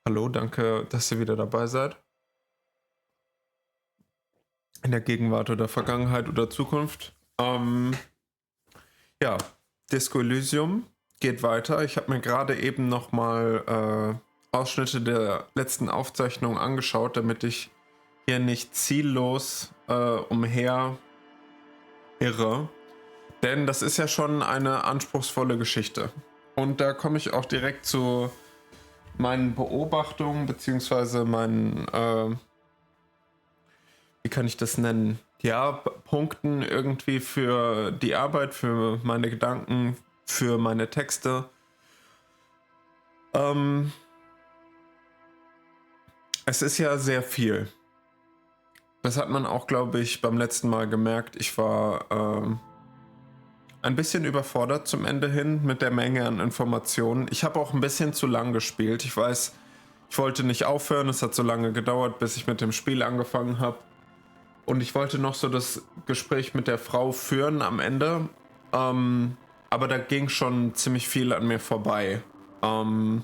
Hallo, danke, dass ihr wieder dabei seid. In der Gegenwart oder Vergangenheit oder Zukunft. Ja, Disco Elysium geht weiter. Ich habe mir gerade eben nochmal Ausschnitte der letzten Aufzeichnung angeschaut, damit ich hier nicht ziellos umher irre. Denn das ist ja schon eine anspruchsvolle Geschichte. Und da komme ich auch direkt zu meinen Beobachtungen, beziehungsweise meinen wie kann ich das nennen? Ja, Punkten irgendwie für die Arbeit, für meine Gedanken, für meine Texte. Ähm, Es ist ja sehr viel. Das hat man auch, glaube ich, beim letzten Mal gemerkt. Ich war ein bisschen überfordert zum Ende hin mit der Menge an Informationen. Ich habe auch ein bisschen zu lang gespielt. Ich weiß, ich wollte nicht aufhören. Es hat so lange gedauert, bis ich mit dem Spiel angefangen habe. Und ich wollte noch so das Gespräch mit der Frau führen am Ende. Aber da ging schon ziemlich viel an mir vorbei. Und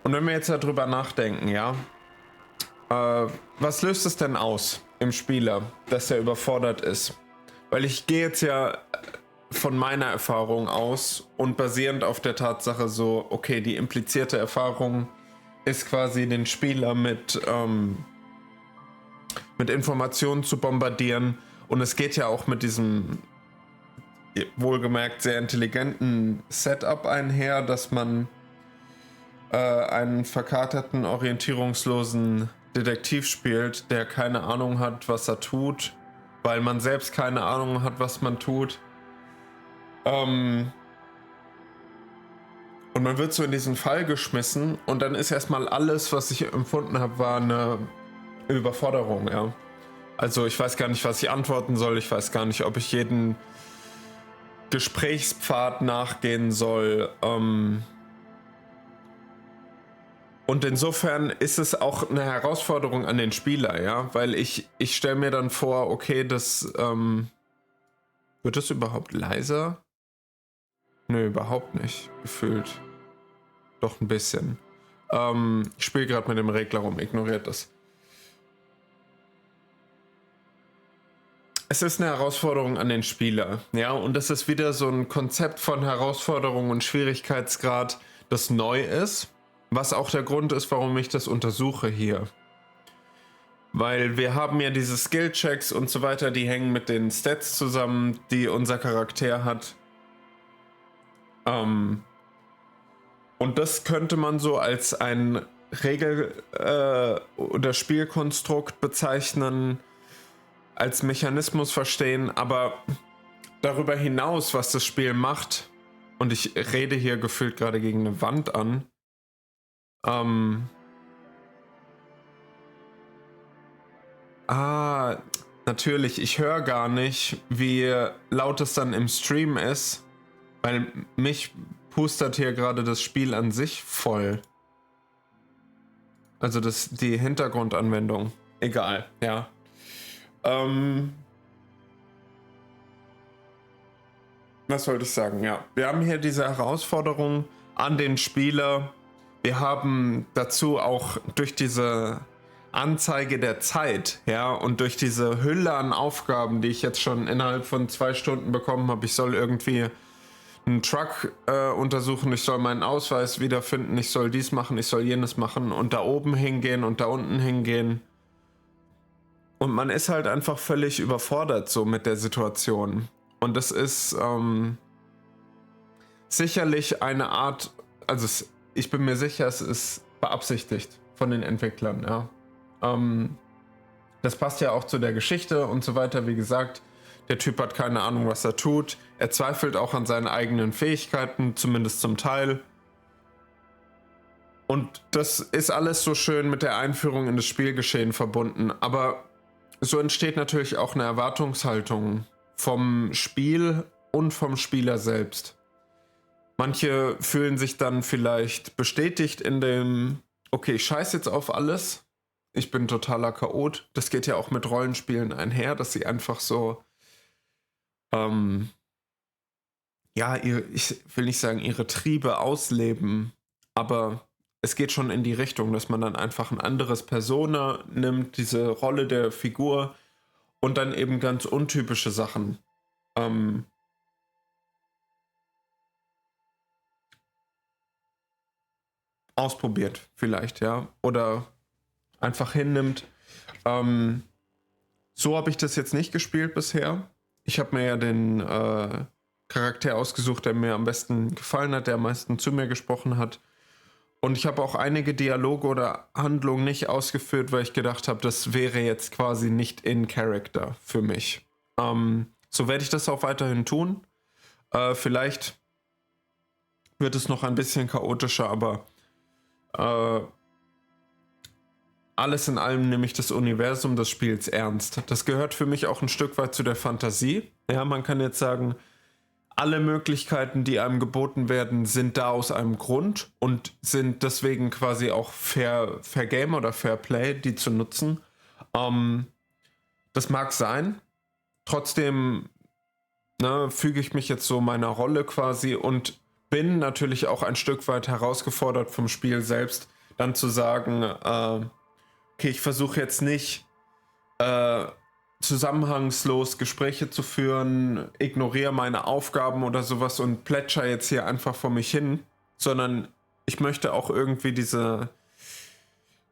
wenn wir jetzt darüber nachdenken, ja, was löst es denn aus im Spieler, dass er überfordert ist? Weil ich gehe jetzt ja von meiner Erfahrung aus und basierend auf der Tatsache so, okay, die implizierte Erfahrung ist quasi den Spieler mit Informationen zu bombardieren. Und es geht ja auch mit diesem wohlgemerkt sehr intelligenten Setup einher, dass man einen verkaterten, orientierungslosen Detektiv spielt, der keine Ahnung hat, was er tut, weil man selbst keine Ahnung hat, was man tut. Und man wird so in diesen Fall geschmissen und dann ist erstmal alles, was ich empfunden habe, war eine Überforderung, ja. Also ich weiß gar nicht, was ich antworten soll, ich weiß gar nicht, ob ich jeden Gesprächspfad nachgehen soll. Und insofern ist es auch eine Herausforderung an den Spieler, ja, weil ich stelle mir dann vor, okay, wird das überhaupt leiser? Nö, überhaupt nicht, gefühlt. Doch ein bisschen. Ich spiele gerade mit dem Regler rum, ignoriert das. Es ist eine Herausforderung an den Spieler, ja, und das ist wieder so ein Konzept von Herausforderung und Schwierigkeitsgrad, das neu ist, was auch der Grund ist, warum ich das untersuche hier. Weil wir haben ja diese Skill-Checks und so weiter, die hängen mit den Stats zusammen, die unser Charakter hat. Und das könnte man so als ein Regel- oder Spielkonstrukt bezeichnen, als Mechanismus verstehen, aber darüber hinaus, was das Spiel macht, und ich rede hier gefühlt gerade gegen eine Wand an, natürlich, ich höre gar nicht, wie laut es dann im Stream ist, weil mich pustert hier gerade das Spiel an sich voll. Also die Hintergrundanwendung. Egal, ja. Was wollte ich sagen? Ja, wir haben hier diese Herausforderung an den Spieler. Wir haben dazu auch durch diese Anzeige der Zeit, ja, und durch diese Hülle an Aufgaben, die ich jetzt schon innerhalb von 2 Stunden bekommen habe. Ich soll irgendwie einen Truck untersuchen, ich soll meinen Ausweis wiederfinden, ich soll dies machen, ich soll jenes machen und da oben hingehen und da unten hingehen. Und man ist halt einfach völlig überfordert so mit der Situation. Und das ist sicherlich eine Art, also ich bin mir sicher, es ist beabsichtigt von den Entwicklern, ja. Das passt ja auch zu der Geschichte und so weiter. Wie gesagt, der Typ hat keine Ahnung, was er tut. Er zweifelt auch an seinen eigenen Fähigkeiten, zumindest zum Teil. Und das ist alles so schön mit der Einführung in das Spielgeschehen verbunden. Aber so entsteht natürlich auch eine Erwartungshaltung vom Spiel und vom Spieler selbst. Manche fühlen sich dann vielleicht bestätigt in dem, okay, ich scheiß jetzt auf alles. Ich bin totaler Chaot. Das geht ja auch mit Rollenspielen einher, dass sie einfach so, ja, ich will nicht sagen, ihre Triebe ausleben, aber es geht schon in die Richtung, dass man dann einfach ein anderes Persona nimmt, diese Rolle der Figur und dann eben ganz untypische Sachen ausprobiert vielleicht, ja. Oder einfach hinnimmt. So habe ich das jetzt nicht gespielt bisher. Ich habe mir ja den Charakter ausgesucht, der mir am besten gefallen hat, der am meisten zu mir gesprochen hat. Und ich habe auch einige Dialoge oder Handlungen nicht ausgeführt, weil ich gedacht habe, das wäre jetzt quasi nicht in Character für mich. So werde ich das auch weiterhin tun. Vielleicht wird es noch ein bisschen chaotischer, aber alles in allem nehme ich das Universum des Spiels ernst. Das gehört für mich auch ein Stück weit zu der Fantasie. Ja, man kann jetzt sagen, alle Möglichkeiten, die einem geboten werden, sind da aus einem Grund und sind deswegen quasi auch Fair Game oder Fair Play, die zu nutzen. Das mag sein. Trotzdem füge ich mich jetzt so meiner Rolle quasi und bin natürlich auch ein Stück weit herausgefordert vom Spiel selbst, dann zu sagen, okay, ich versuche jetzt nicht zusammenhangslos Gespräche zu führen, ignoriere meine Aufgaben oder sowas und plätscher jetzt hier einfach vor mich hin, sondern ich möchte auch irgendwie diese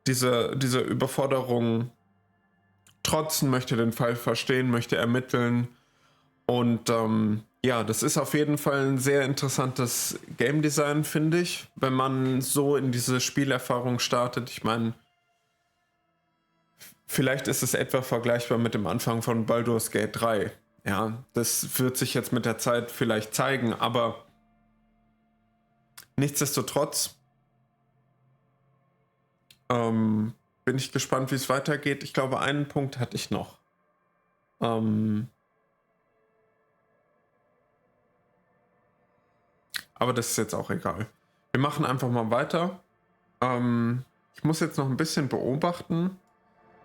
Überforderung trotzen, möchte den Fall verstehen, möchte ermitteln und ja, das ist auf jeden Fall ein sehr interessantes Game Design, finde ich, wenn man so in diese Spielerfahrung startet. Ich meine, vielleicht ist es etwa vergleichbar mit dem Anfang von Baldur's Gate 3. Ja, das wird sich jetzt mit der Zeit vielleicht zeigen, aber nichtsdestotrotz bin ich gespannt, wie es weitergeht. Ich glaube, einen Punkt hatte ich noch. Aber das ist jetzt auch egal. Wir machen einfach mal weiter. Ich muss jetzt noch ein bisschen beobachten.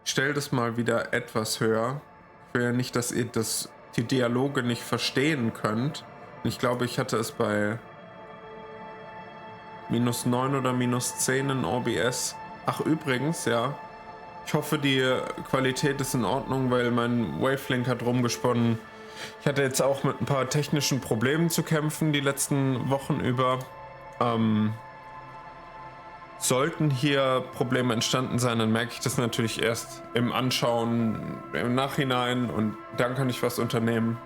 Ich stelle das mal wieder etwas höher. Ich will ja nicht, dass ihr die Dialoge nicht verstehen könnt. Ich glaube, ich hatte es bei -9 oder -10 in OBS. Ach, übrigens, ja. Ich hoffe, die Qualität ist in Ordnung, weil mein Wavelink hat rumgesponnen. Ich hatte jetzt auch mit ein paar technischen Problemen zu kämpfen die letzten Wochen über. Sollten hier Probleme entstanden sein, dann merke ich das natürlich erst im Anschauen, im Nachhinein und dann kann ich was unternehmen.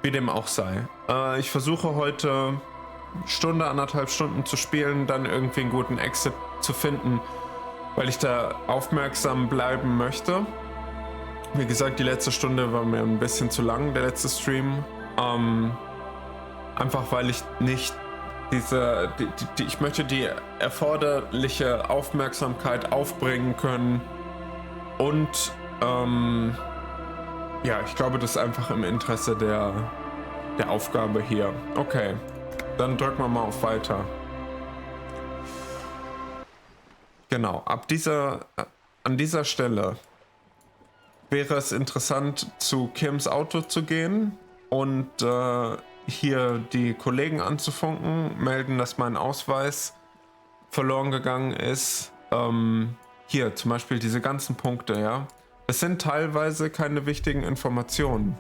Wie dem auch sei. Ich versuche heute Stunde, 1,5 Stunden zu spielen, dann irgendwie einen guten Exit zu finden, weil ich da aufmerksam bleiben möchte. Wie gesagt, die letzte Stunde war mir ein bisschen zu lang, der letzte Stream. Einfach weil ich nicht ich möchte die erforderliche Aufmerksamkeit aufbringen können und ja, ich glaube, das ist einfach im Interesse der Aufgabe hier. Okay, dann drücken wir mal auf Weiter. Genau, an dieser Stelle wäre es interessant, zu Kims Auto zu gehen und hier die Kollegen anzufunken, melden, dass mein Ausweis verloren gegangen ist. Hier zum Beispiel diese ganzen Punkte, ja. Es sind teilweise keine wichtigen Informationen.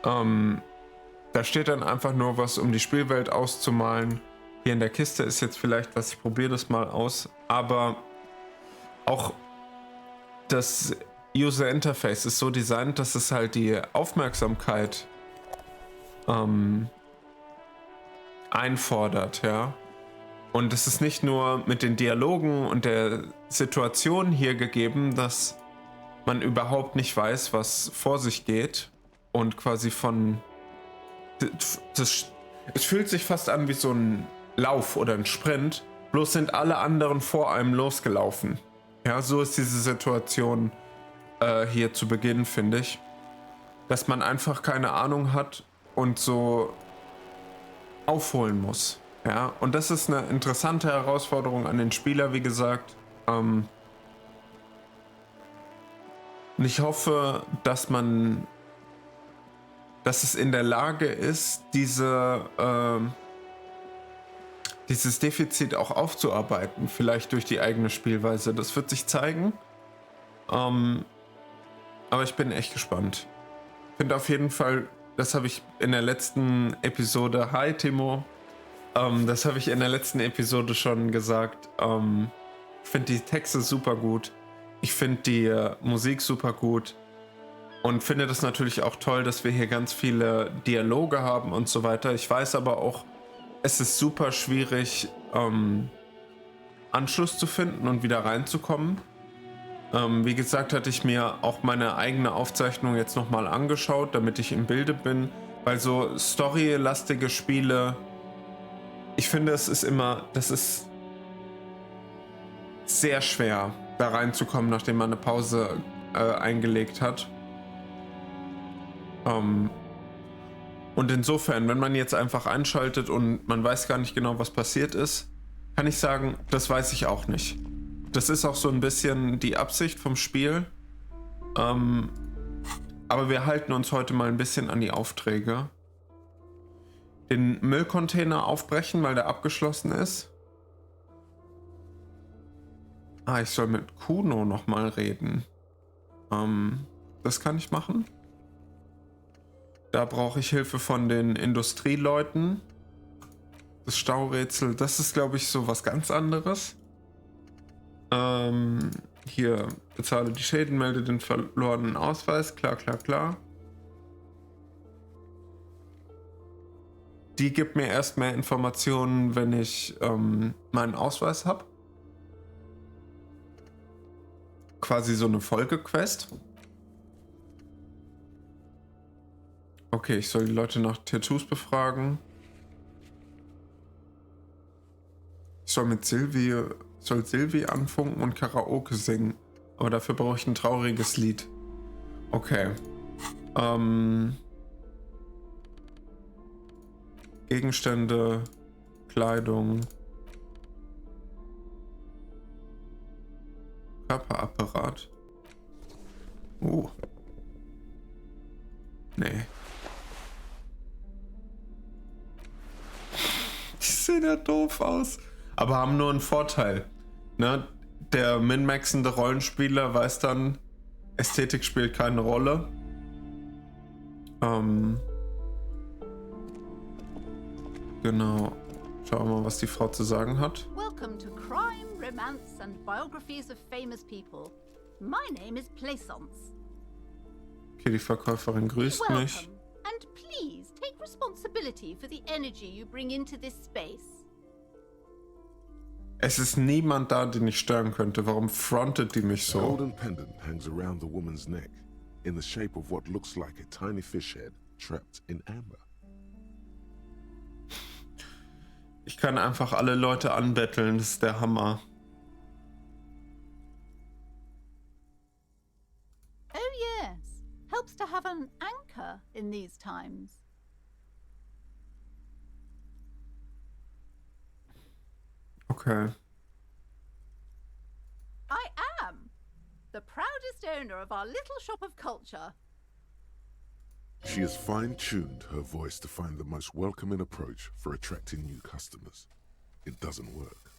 Da steht dann einfach nur was, um die Spielwelt auszumalen. Hier in der Kiste ist jetzt vielleicht was, ich probiere das mal aus. Aber auch das User Interface ist so designt, dass es halt die Aufmerksamkeit einfordert, ja. Und es ist nicht nur mit den Dialogen und der Situation hier gegeben, dass man überhaupt nicht weiß, was vor sich geht und quasi es fühlt sich fast an wie so ein Lauf oder ein Sprint, bloß sind alle anderen vor einem losgelaufen. Ja, so ist diese Situation hier zu Beginn, finde ich. Dass man einfach keine Ahnung hat und so aufholen muss. Ja, und das ist eine interessante Herausforderung an den Spieler, wie gesagt. Und ich hoffe, dass es in der Lage ist, diese dieses Defizit auch aufzuarbeiten, vielleicht durch die eigene Spielweise. Das wird sich zeigen. Aber ich bin echt gespannt. Finde auf jeden Fall, das habe ich in der letzten Episode, hi Timo, das habe ich in der letzten Episode schon gesagt. Ich finde die Texte super gut. Ich finde die Musik super gut. Und finde das natürlich auch toll, dass wir hier ganz viele Dialoge haben und so weiter. Ich weiß aber auch, es ist super schwierig, Anschluss zu finden und wieder reinzukommen. Wie gesagt, hatte ich mir auch meine eigene Aufzeichnung jetzt nochmal angeschaut, damit ich im Bilde bin. Weil so storylastige Spiele, ich finde, das ist sehr schwer, da reinzukommen, nachdem man eine Pause eingelegt hat. Und insofern, wenn man jetzt einfach einschaltet und man weiß gar nicht genau, was passiert ist, kann ich sagen, das weiß ich auch nicht. Das ist auch so ein bisschen die Absicht vom Spiel. Aber wir halten uns heute mal ein bisschen an die Aufträge. Den Müllcontainer aufbrechen, weil der abgeschlossen ist. Ich soll mit Kuno nochmal reden. Das kann ich machen. Da brauche ich Hilfe von den Industrieleuten. Das Staurätsel, das ist, glaube ich, so was ganz anderes. Hier, bezahle die Schäden, melde den verlorenen Ausweis. Klar, klar, klar. Die gibt mir erst mehr Informationen, wenn ich meinen Ausweis habe. Quasi so eine Folgequest. Okay, ich soll die Leute nach Tattoos befragen. Ich soll mit Silvi anfunken und Karaoke singen. Aber dafür brauche ich ein trauriges Lied. Okay. Gegenstände, Kleidung, Körperapparat. Nee. Die sehen ja doof aus. Aber haben nur einen Vorteil. Ne? Der min-maxende Rollenspieler weiß dann, Ästhetik spielt keine Rolle. Genau. Schauen wir mal, was die Frau zu sagen hat. Welcome to Crime, Romance and Biographies of Famous People. My name is Plaisance. Okay, die Verkäuferin grüßt mich. Welcome, and please take responsibility for the energy you bring into this space. Es ist niemand da, den ich stören könnte. Warum frontet die mich A so? golden pendant hangs around the woman's neck in the shape of what looks like a tiny fish head trapped in amber. Ich kann einfach alle Leute anbetteln, das ist der Hammer. Oh yes, helps to have an anchor in these times. Okay. I am the proudest owner of our little shop of culture. She has fine-tuned her voice to find the most welcoming approach for attracting new customers. It doesn't work.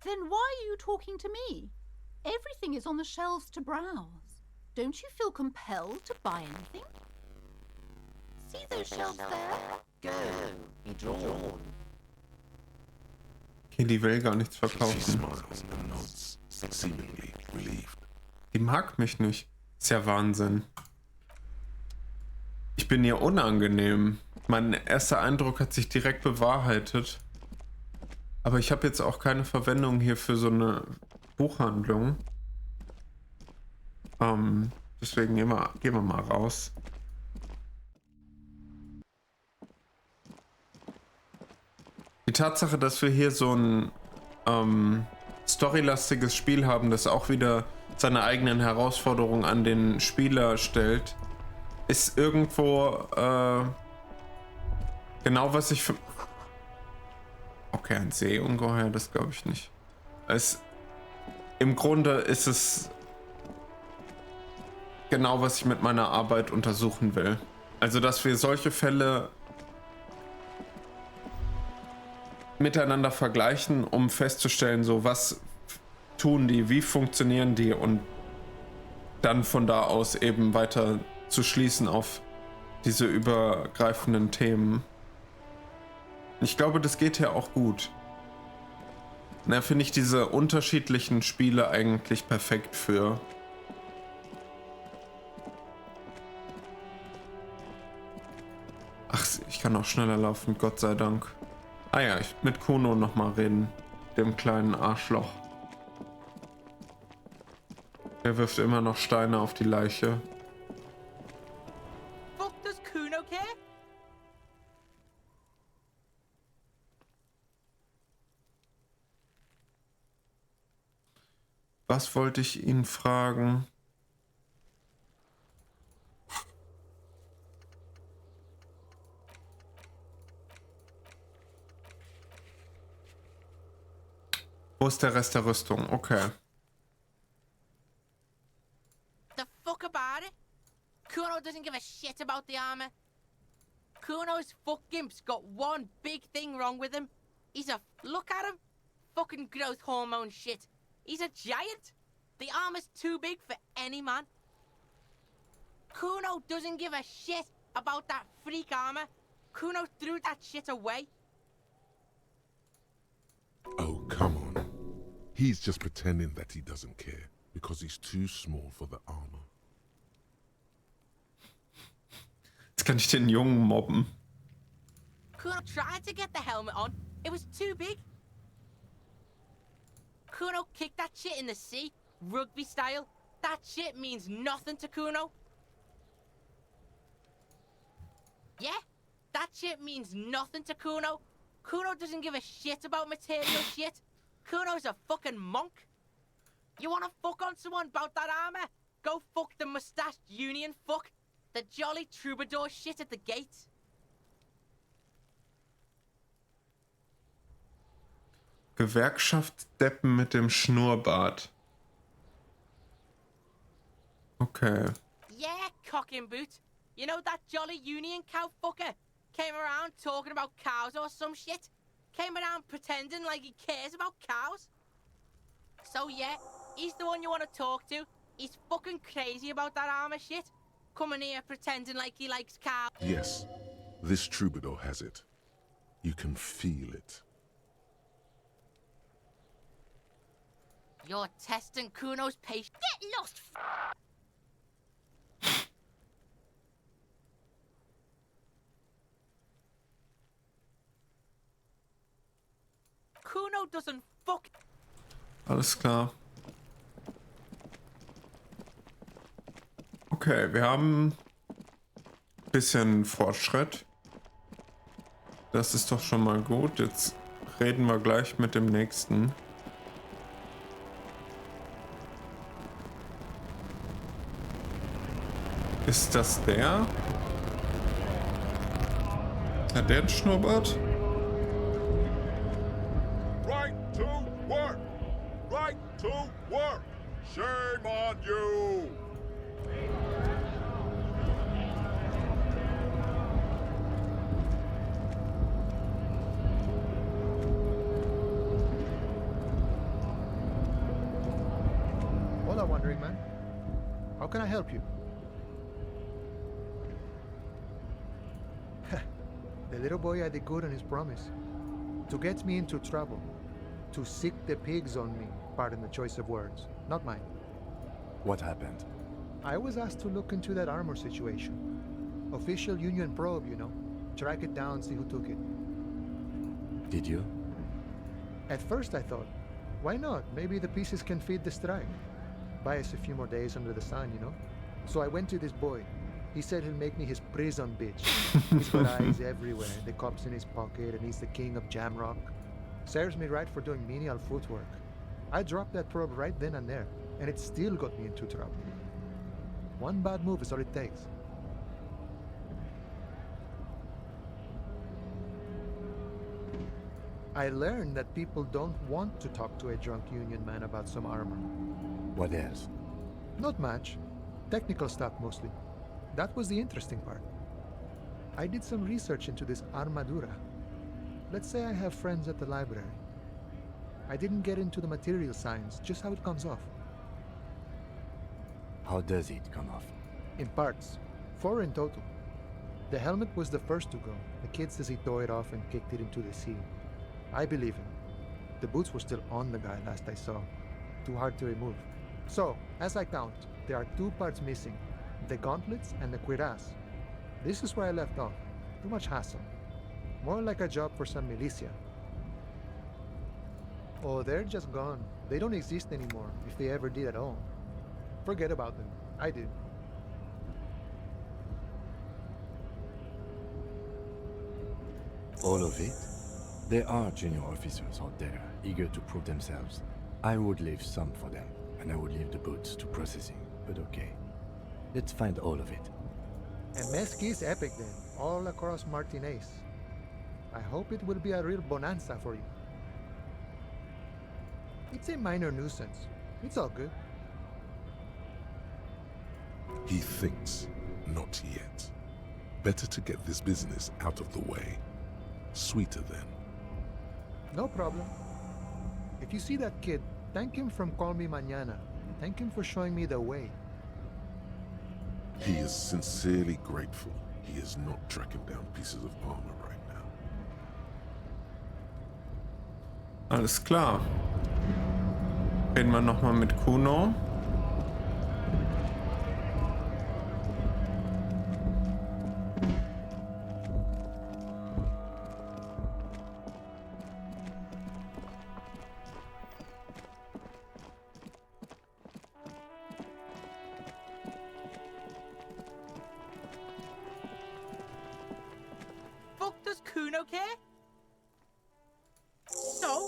Then why are you talking to me? Everything is on the shelves to browse. Don't you feel compelled to buy anything? See those shelves there? Go, be drawn. Okay, die will gar nichts She verkaufen. smiles and nods, seemingly relieved. Die mag mich nicht. Ist ja Wahnsinn. Ich bin ihr unangenehm. Mein erster Eindruck hat sich direkt bewahrheitet. Aber ich habe jetzt auch keine Verwendung hier für so eine Buchhandlung. Deswegen gehen wir mal raus. Die Tatsache, dass wir hier so ein storylastiges Spiel haben, das auch wieder seine eigenen Herausforderungen an den Spieler stellt, ist irgendwo genau, was ich für... Okay, ein Seeungeheuer, das glaube ich nicht. Im Grunde ist es genau, was ich mit meiner Arbeit untersuchen will. Also, dass wir solche Fälle miteinander vergleichen, um festzustellen, so was tun die, wie funktionieren die und dann von da aus eben weiter zu schließen auf diese übergreifenden Themen. Ich glaube, das geht ja auch gut. Da finde ich diese unterschiedlichen Spiele eigentlich perfekt für. Ach, ich kann auch schneller laufen, Gott sei Dank. Ah ja, ich mit Kuno nochmal reden. Dem kleinen Arschloch. Er wirft immer noch Steine auf die Leiche. Fuck does Kuno care? Was wollte ich ihn fragen? Wo ist der Rest der Rüstung? Okay. The fuck about it? Kuno doesn't give a shit about the armor. Kuno's fuck gimp's got one big thing wrong with him. Look at him. Fucking growth hormone shit. He's a giant. The armor's too big for any man. Kuno doesn't give a shit about that freak armor. Kuno threw that shit away. Oh, come on. He's just pretending that he doesn't care because he's too small for the armor. Jetzt kann ich den Jungen mobben. Kuno tried to get the helmet on. It was too big. Kuno kicked that shit in the sea, rugby style. That shit means nothing to Kuno. Yeah, that shit means nothing to Kuno. Kuno doesn't give a shit about material shit. Kuno's a fucking monk. You wanna fuck on someone about that armor? Go fuck the mustached union fuck. The jolly troubadour shit at the gate. Gewerkschaftsdeppen mit dem Schnurrbart. Okay. Yeah, cocking boot. You know that jolly union cow fucker? Came around talking about cows or some shit? Came around pretending like he cares about cows? So yeah, he's the one you want to talk to. He's fucking crazy about that armor shit. Coming here pretending like he likes cows. Yes, this troubadour has it. You can feel it. You're testing Kuno's patience. Get lost! Kuno doesn't fuck. Alles klar. Okay, wir haben ein bisschen Fortschritt. Das ist doch schon mal gut. Jetzt reden wir gleich mit dem nächsten. Ist das der? Hat der einen Schnurrbart? Right to work! Right to work! Shame on you! Hola, wandering man. How can I help you? The little boy had the good on his promise. To get me into trouble. To sick the pigs on me. Pardon the choice of words. Not mine. What happened? I was asked to look into that armor situation. Official union probe, you know. Track it down, see who took it. Did you? At first I thought, why not? Maybe the pieces can feed the strike. Buy us a few more days under the sun, you know? So I went to this boy. He said he'll make me his prison bitch. He's got eyes everywhere, the cops in his pocket, and he's the king of Jamrock. Serves me right for doing menial footwork. I dropped that probe right then and there, and it still got me into trouble. One bad move is all it takes. I learned that people don't want to talk to a drunk union man about some armor. What else? Not much. Technical stuff mostly. That was the interesting part. I did some research into this armadura. Let's say I have friends at the library. I didn't get into the material science, just how it comes off. How does it come off? In parts. 4 in total. The helmet was the first to go. The kid says he tore it off and kicked it into the sea. I believe him. The boots were still on the guy last I saw. Too hard to remove. So, as I count, there are 2 parts missing. The gauntlets and the cuirass. This is where I left off. Too much hassle. More like a job for some militia. Oh, they're just gone. They don't exist anymore, if they ever did at all. Forget about them. I did. All of it? There are junior officers out there, eager to prove themselves. I would leave some for them, and I would leave the boots to processing, but okay. Let's find all of it. And Mesky is epic then, all across Martinez. I hope it will be a real bonanza for you. It's a minor nuisance. It's all good. He thinks, not yet. Better to get this business out of the way. Sweeter then. No problem. If you see that kid, thank him from Call Me Mañana. Thank him for showing me the way. He is sincerely grateful he is not tracking down pieces of armor right now. Alles klar. Reden wir nochmal mit Kuno. Fuck does Kuno care? So?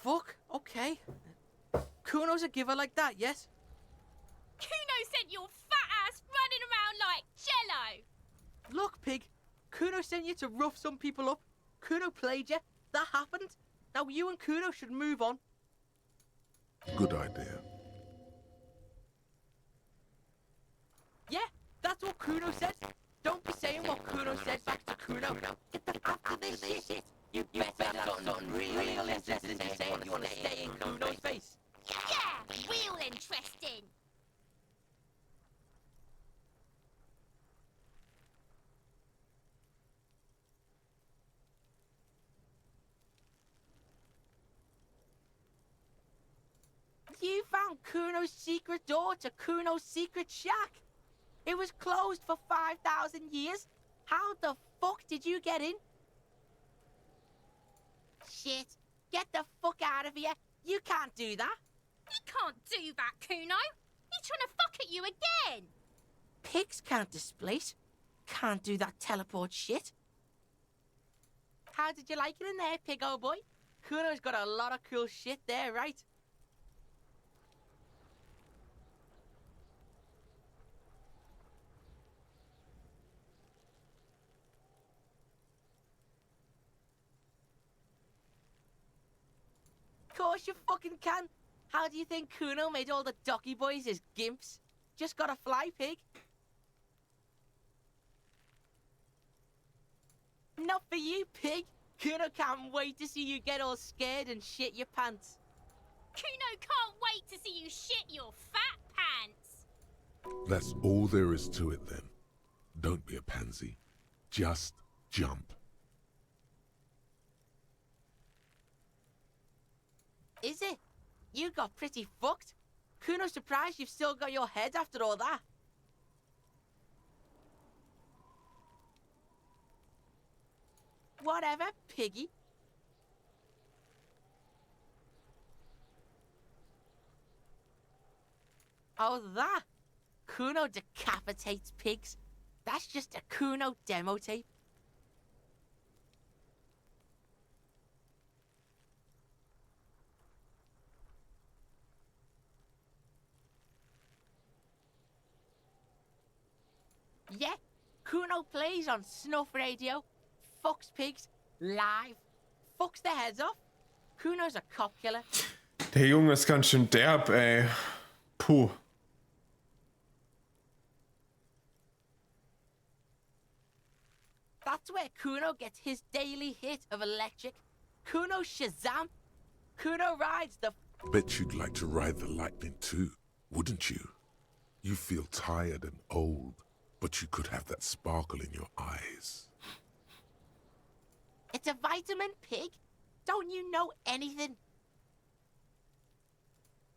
Fuck, okay. Kuno's a giver like that, yes? Kuno sent your fat ass running around like jello. Look, pig. Kuno sent you to rough some people up. Kuno played you. That happened. Now you and Kuno should move on. Good idea. Yeah, that's what Kuno said. Don't be saying what Kuno said back to Kuno. Get the fuck out of this shit. You better have something really interesting to say if you want to stay in Kuno's face. Yeah, real interesting. You found Kuno's secret door to Kuno's secret shack. It was closed for 5,000 years. How the fuck did you get in? Shit. Get the fuck out of here. You can't do that. He can't do that, Kuno. He's trying to fuck at you again. Pigs can't displace. Can't do that teleport shit. How did you like it in there, pig old boy? Kuno's got a lot of cool shit there, right? Course you fucking can. How do you think Kuno made all the docky boys his gimps? Just gotta fly, pig. Not for you, pig. Kuno can't wait to see you get all scared and shit your pants. Kuno can't wait to see you shit your fat pants. That's all there is to it then. Don't be a pansy. Just jump. Is it? You got pretty fucked. Kuno's surprised you've still got your head after all that. Whatever, piggy. Oh, that? Kuno decapitates pigs. That's just a Kuno demo tape. Yeah, Kuno plays on snuff radio, fucks pigs, live, fucks their heads off. Kuno's a cop killer. Der Junge ist ganz schön derb, ey. Puh. That's where Kuno gets his daily hit of electric. Kuno Shazam. Kuno rides the... Bet you'd like to ride the lightning too, wouldn't you? You feel tired and old, but you could have that sparkle in your eyes. It's a vitamin pig. Don't you know anything?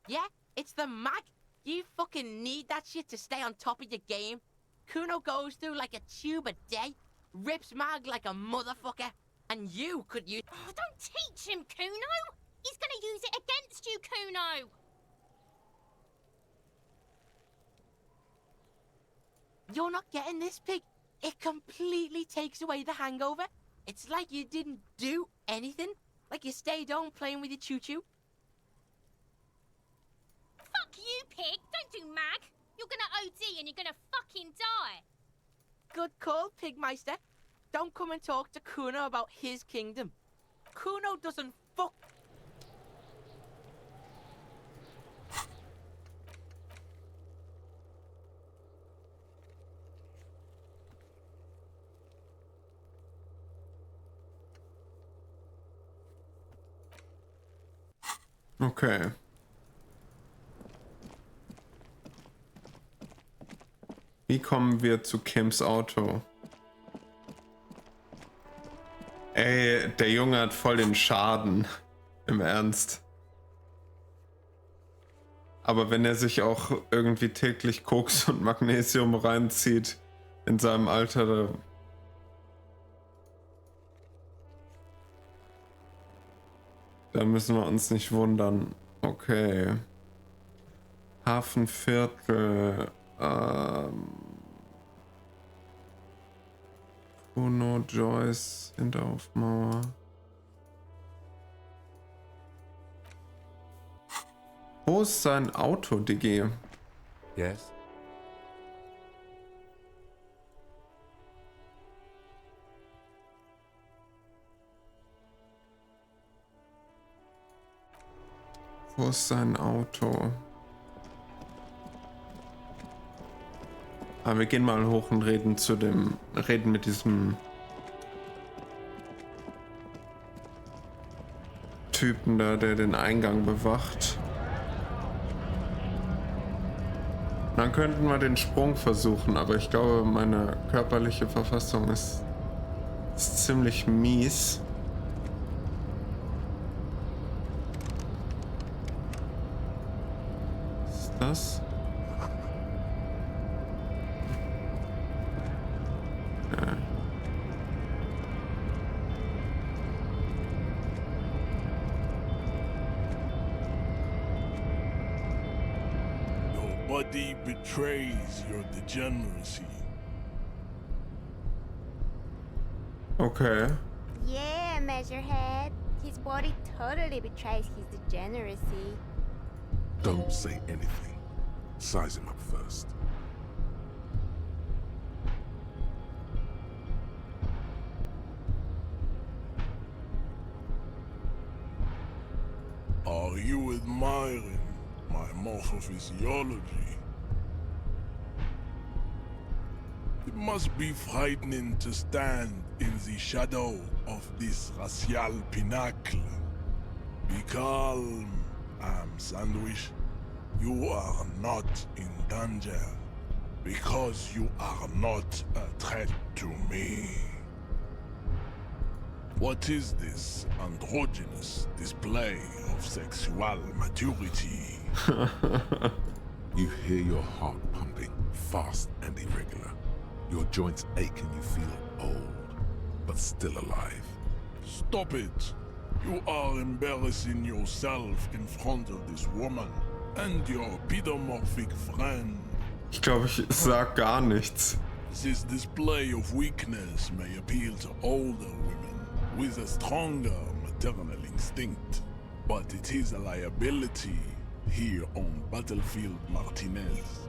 Yeah, it's the mag. You fucking need that shit to stay on top of your game. Kuno goes through like a tube a day, rips mag like a motherfucker, and you could use... Oh, don't teach him, Kuno! He's gonna use it against you, Kuno! You're not getting this, pig. It completely takes away the hangover. It's like you didn't do anything. Like you stayed home playing with your choo-choo. Fuck you, pig! Don't do mag! You're gonna OD and you're gonna fucking die! Good call, Pigmeister. Don't come and talk to Kuno about his kingdom. Kuno doesn't fuck... Okay. Wie kommen wir zu Kims Auto? Ey, der Junge hat voll den Schaden. Im Ernst. Aber wenn er sich auch irgendwie täglich Koks und Magnesium reinzieht in seinem Alter, da müssen wir uns nicht wundern. Okay. Hafenviertel. Kuno, Joyce, Hinteraufmauer. Wo ist sein Auto, Digi? Yes? Wo ist sein Auto? Aber wir gehen mal hoch und reden mit diesem Typen da, der den Eingang bewacht. Dann könnten wir den Sprung versuchen, aber ich glaube, meine körperliche Verfassung ist ziemlich mies. Was ist das? Ja. Your body betrays your degeneracy. Okay. Yeah, Measurehead. His body totally betrays his degeneracy. Don't say anything. Size him up first. Are you admiring my morphophysiology? It must be frightening to stand in the shadow of this racial pinnacle. Be calm, Sandwich. You are not in danger because you are not a threat to me. What is this androgynous display of sexual maturity? You hear your heart pumping, fast and irregular. Your joints ache and you feel old, but still alive. Stop it! You are embarrassing yourself in front of this woman and your pedomorphic friend. Ich glaube, ich sag gar nichts. This display of weakness may appeal to older women with a stronger maternal instinct, but it is a liability here on Battlefield Martinez.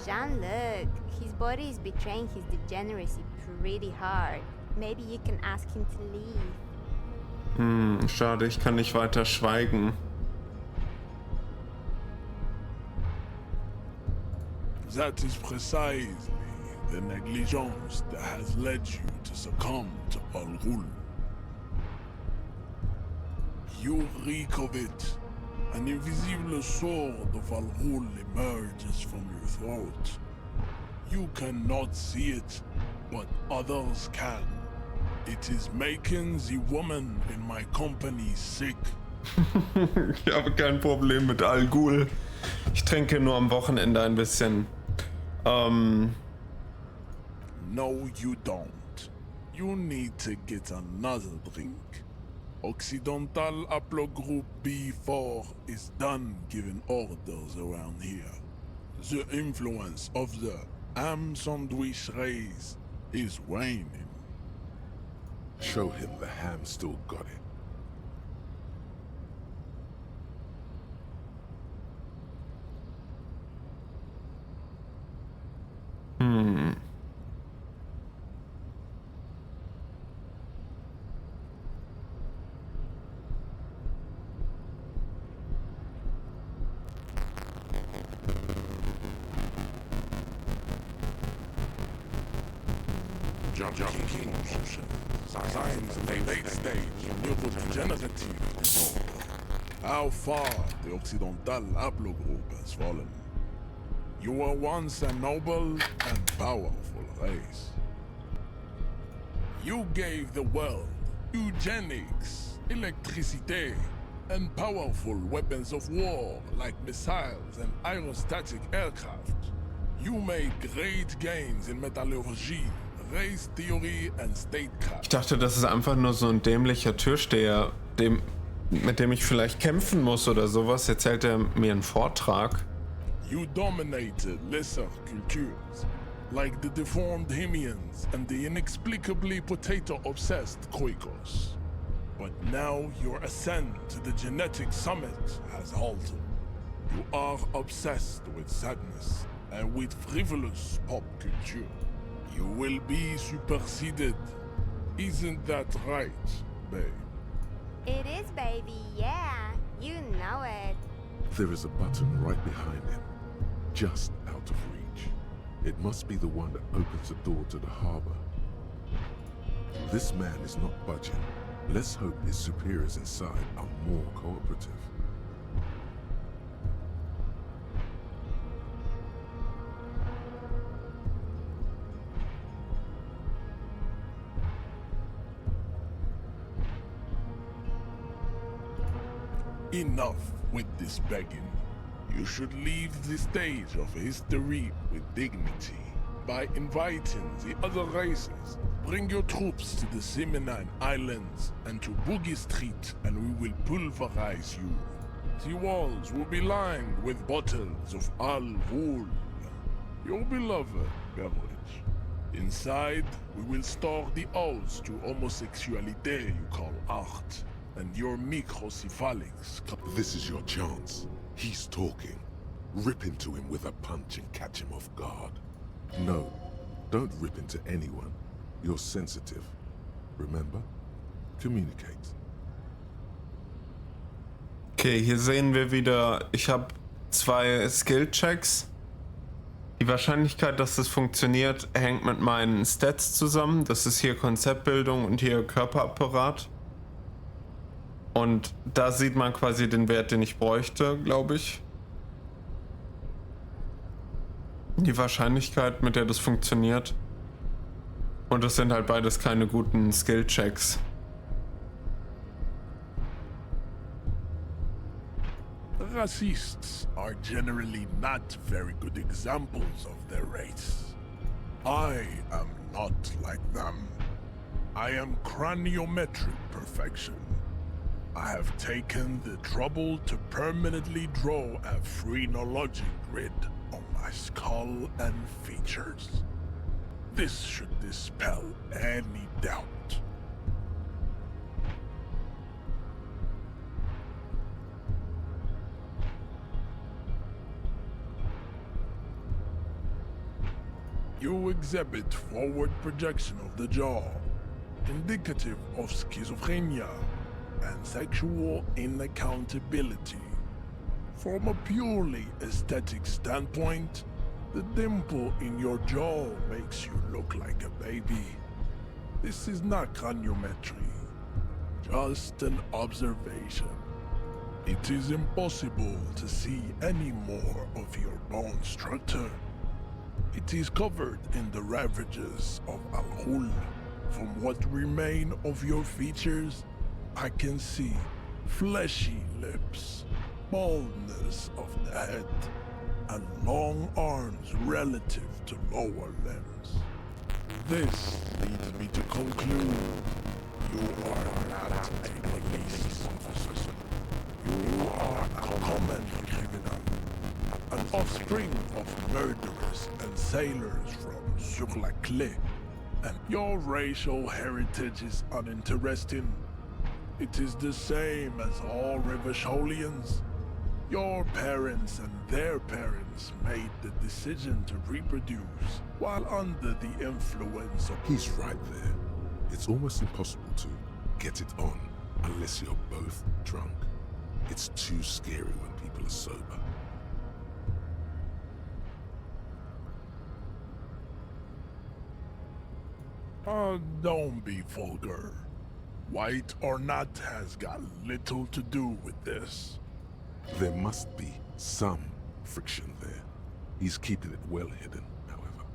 Jean-Luc, his body is betraying his degeneracy pretty hard. Maybe you can ask him to leave. Schade, ich kann nicht weiter schweigen. That is precisely the negligence that has led you to succumb to Al-Ghul. You reek of it. An invisible sword of Al-Ghul emerges from your throat. You cannot see it, but others can. It is making the woman in my company sick. Ich habe kein Problem mit Al-Ghul. Ich trinke nur am Wochenende ein bisschen. No, you don't. You need to get another drink. Occidental Haplogroup B4 is done giving orders around here. The influence of the ham sandwich race is waning. Show him the ham still got it. Signs in the late stage of neurodegenerative disorder. How far the Occidental Haplogroup has fallen. You were once a noble and powerful race. You gave the world eugenics, electricity, and powerful weapons of war like missiles and aerostatic aircraft. You made great gains in metallurgy, race theory, and statecraft. Ich dachte, das ist einfach nur so ein dämlicher Türsteher, mit dem ich vielleicht kämpfen muss oder sowas. Jetzt hält er mir einen Vortrag. You dominated lesser cultures, like the deformed Hemians and the inexplicably potato-obsessed Khoikos. But now your ascent to the genetic summit has halted. You are obsessed with sadness and with frivolous pop culture. You will be superseded. Isn't that right, babe? It is, baby, yeah. You know it. There is a button right behind him, just out of reach. It must be the one that opens the door to the harbor. This man is not budging. Let's hope his superiors inside are more cooperative. Enough with this begging. You should leave the stage of history with dignity by inviting the other races. Bring your troops to the Seminine Islands and to Boogie Street, and we will pulverize you. The walls will be lined with bottles of Al-Ghul, your beloved beverage. Inside, we will store the odes to homosexuality you call art, and your microcephalics. This is your chance. He's talking. Rip into him with a punch and catch him off guard. No, don't rip into anyone. You're sensitive. Remember? Communicate. Okay, hier sehen wir wieder, ich habe 2 Skill-Checks. Die Wahrscheinlichkeit, dass das funktioniert, hängt mit meinen Stats zusammen. Das ist hier Konzeptbildung und hier Körperapparat. Und da sieht man quasi den Wert, den ich bräuchte, glaube ich. Die Wahrscheinlichkeit, mit der das funktioniert. Und das sind halt beides keine guten Skill-Checks. Racists are generally not very good examples of their race. I am not like them. I am craniometric perfection. I have taken the trouble to permanently draw a phrenologic grid on my skull and features. This should dispel any doubt. You exhibit forward projection of the jaw, indicative of schizophrenia and sexual inaccountability. From a purely aesthetic standpoint, the dimple in your jaw makes you look like a baby. This is not craniometry, just an observation. It is impossible to see any more of your bone structure. It is covered in the ravages of Al-Ghul. From what remain of your features, I can see fleshy lips, baldness of the head, and long arms relative to lower limbs. This leads me to conclude you are not a police officer. You are a common criminal, an offspring of murderers and sailors from Sur-la-Clé. And your racial heritage is uninteresting. It is the same as all Rivasholians. Your parents and their parents made the decision to reproduce while under the influence of... He's right there. It's almost impossible to get it on unless you're both drunk. It's too scary when people are sober. Don't be vulgar. White or not has got little to do with this. There must be some friction there. He's keeping it well hidden, however.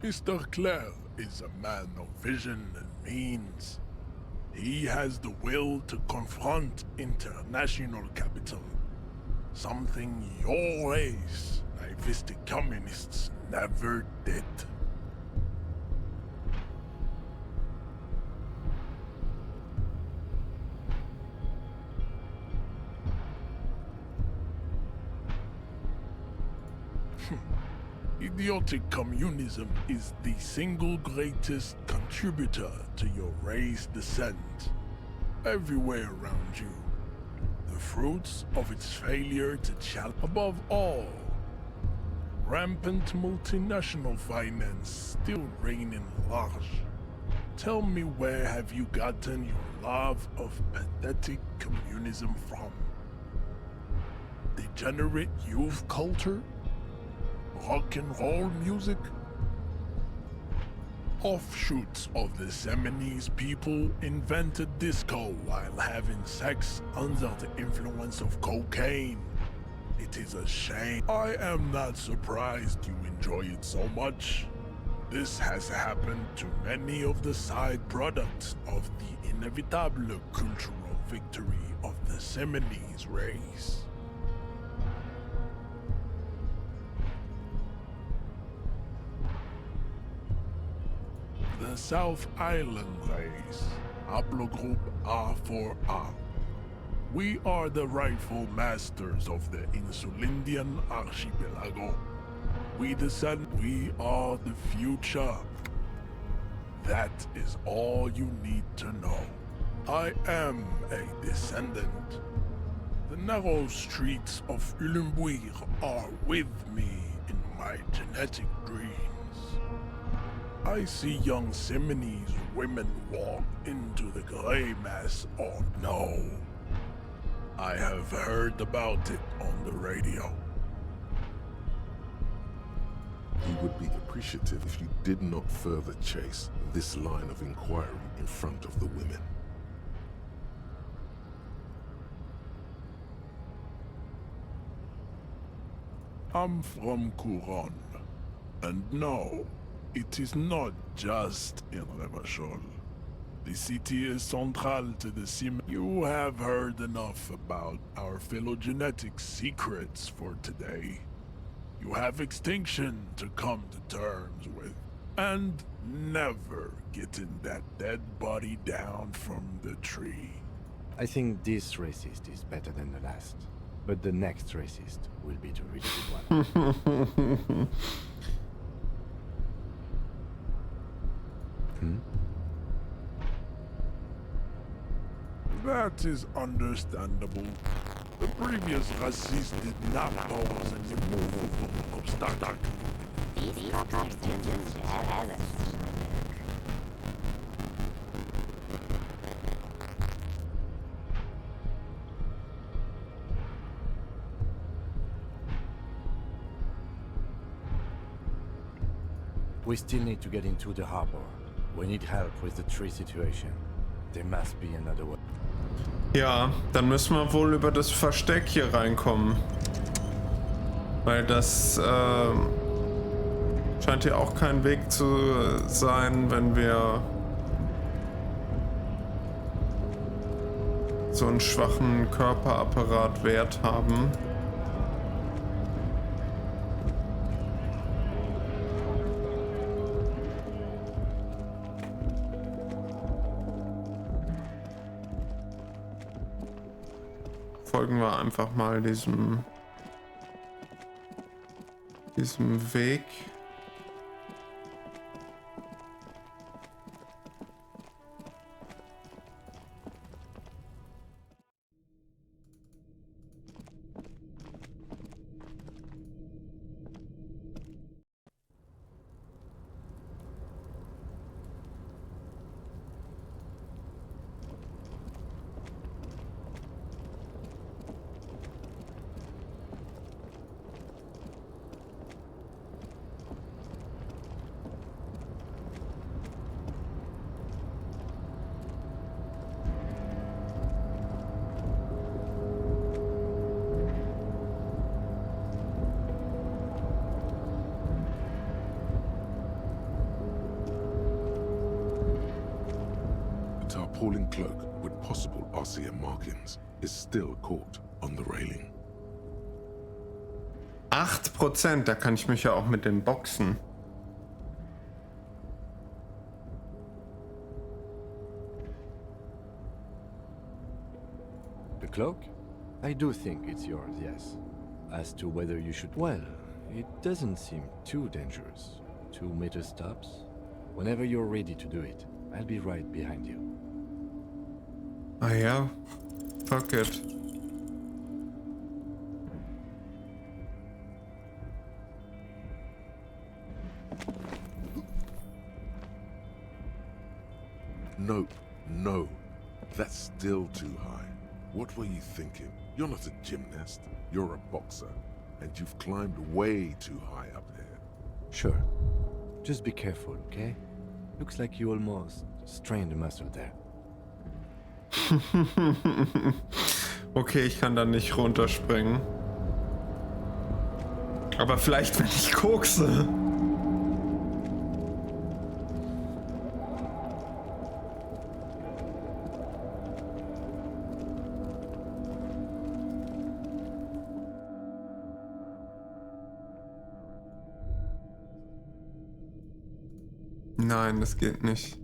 Mr. Clare is a man of vision and means. He has the will to confront international capital. Something your race, naivistic communists, never did. Idiotic communism is the single greatest contributor to your race descent. Everywhere around you. The fruits of its failure to challenge. Above all, rampant multinational finance still reigning large. Tell me, where have you gotten your love of pathetic communism from? Degenerate youth culture? Rock and roll music? Offshoots of the Seminoles people invented disco while having sex under the influence of cocaine. It is a shame. I am not surprised you enjoy it so much. This has happened to many of the side products of the inevitable cultural victory of the Seminoles race. The South Island race, haplogroup A4A. We are the rightful masters of the Insulindian archipelago. We are the future. That is all you need to know. I am a descendant. The narrow streets of Ulimbuir are with me in my genetic dreams. I see young Seminoles women walk into the grey mass on no. I have heard about it on the radio. He would be appreciative if you did not further chase this line of inquiry in front of the women. I'm from Couronne, and no, it is not just in Revachol. The city is central to the Sim. You have heard enough about our phylogenetic secrets for today. You have extinction to come to terms with, and never getting that dead body down from the tree. I think this racist is better than the last, but the next racist will be the really good one. That is understandable. The previous racist did not pose any movable obstacle. These cops are students as a We still need to get into the harbor. We need help with the tree situation. There must be another way. Ja, dann müssen wir wohl über das Versteck hier reinkommen. Weil das scheint ja auch kein Weg zu sein, wenn wir so einen schwachen Körperapparatwert haben. Folgen wir einfach mal diesem Weg. Tarpaulin cloak with possible RCM markings is still caught on the railing. 8%, da kann ich mich ja auch mit dem boxen. The cloak? I do think it's yours, yes. As to whether you should, well, it doesn't seem too dangerous. 2 meter stops. Whenever you're ready to do it, I'll be right behind you. Ah ja, fuck it. Nope, no. That's still too high. What were you thinking? You're not a gymnast. You're a boxer. And you've climbed way too high up here. Sure. Just be careful, okay? Looks like you almost strained a muscle there. Okay, ich kann da nicht runterspringen. Aber vielleicht, wenn ich kokse. Nein, das geht nicht.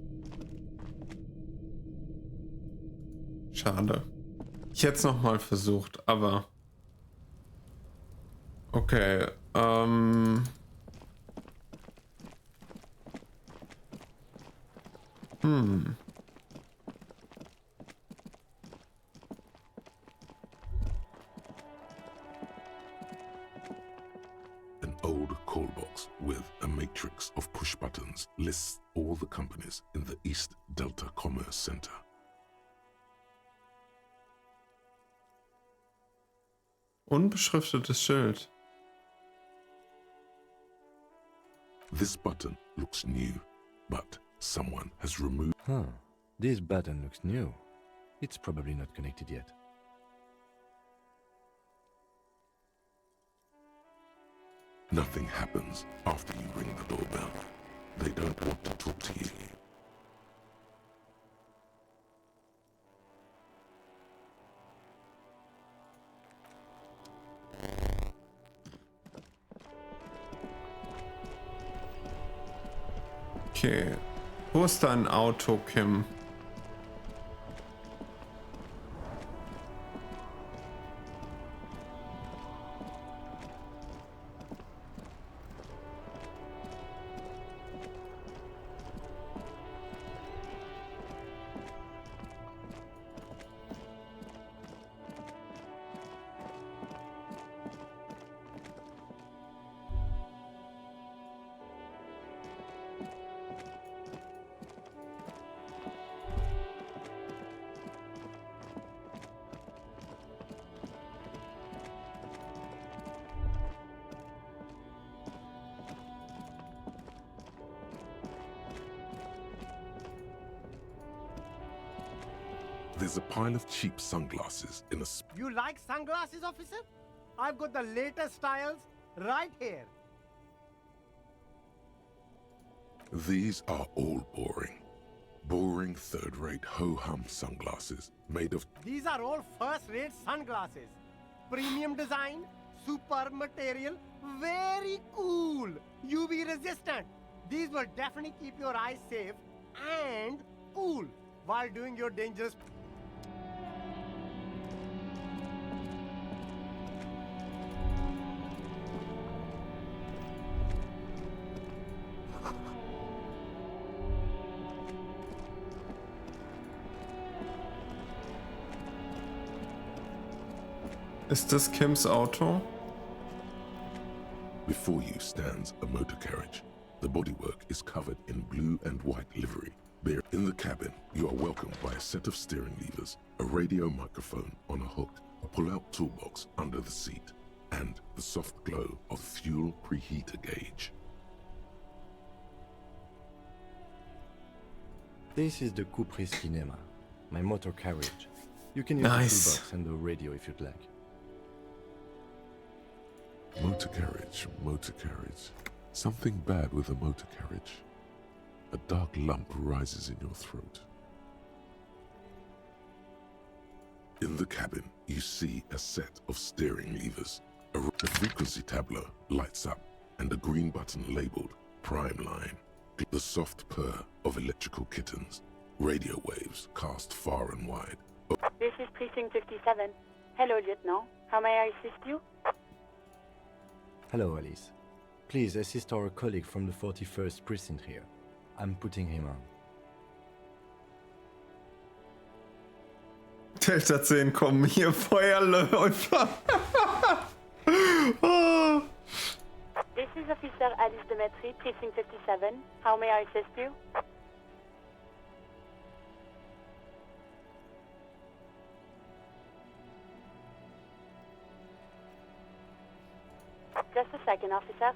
Schade. Ich hätte es nochmal versucht, aber... Okay, An old call box with a matrix of push buttons lists all the companies in the East Delta Commerce Center. Unbeschriftetes Schild. This button looks new, but someone has removed... Huh. This button looks new. It's probably not connected yet. Nothing happens after you ring the doorbell. They don't want to talk to you. Okay. Wo ist dein Auto, Kim? There's a pile of cheap sunglasses in a... You like sunglasses, officer? I've got the latest styles right here. These are all boring. Boring third-rate ho-hum sunglasses made of... These are all first-rate sunglasses. Premium design, superb material, very cool, UV resistant. These will definitely keep your eyes safe and cool while doing your dangerous... Ist das Kims Auto? Before you stands a motor carriage. The bodywork is covered in blue and white livery. There, in the cabin, you are welcomed by a set of steering levers, a radio microphone on a hook, a pull-out toolbox under the seat, and the soft glow of fuel preheater gauge. This is the Coupe Cinema, my motor carriage. You can use Nice. the toolbox and the radio if you'd like. Motor carriage, motor carriage. Something bad with a motor carriage. A dark lump rises in your throat. In the cabin, you see a set of steering levers. The frequency tableau lights up, and a green button labeled Prime Line. The soft purr of electrical kittens. Radio waves cast far and wide. This is Precinct 57. Hello, Lieutenant. How may I assist you? Hello, Alice. Please assist our colleague from the 41st precinct here. I'm putting him on. Delta 10 kommen hier, Feuerläufer. Oh. This is Officer Alice Demetri, Precinct 57. How may I assist you? Just a second, officer.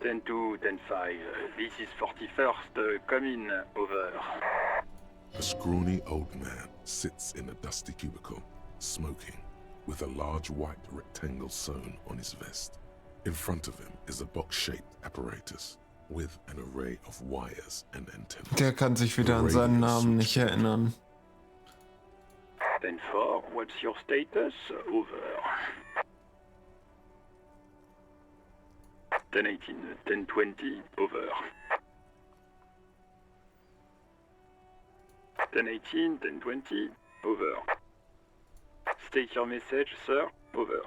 Ten 2, 10 5. This is 41st. Come in. Over. A scrawny old man sits in a dusty cubicle, smoking, with a large white rectangle sewn on his vest. In front of him is a box-shaped apparatus with an array of wires and antennas. Der kann sich wieder an seinen Namen nicht erinnern. 10 4. What's your status? Over. 10 18. 10 20. Over. 10 18. 10 20. Over. State your message, sir. Over.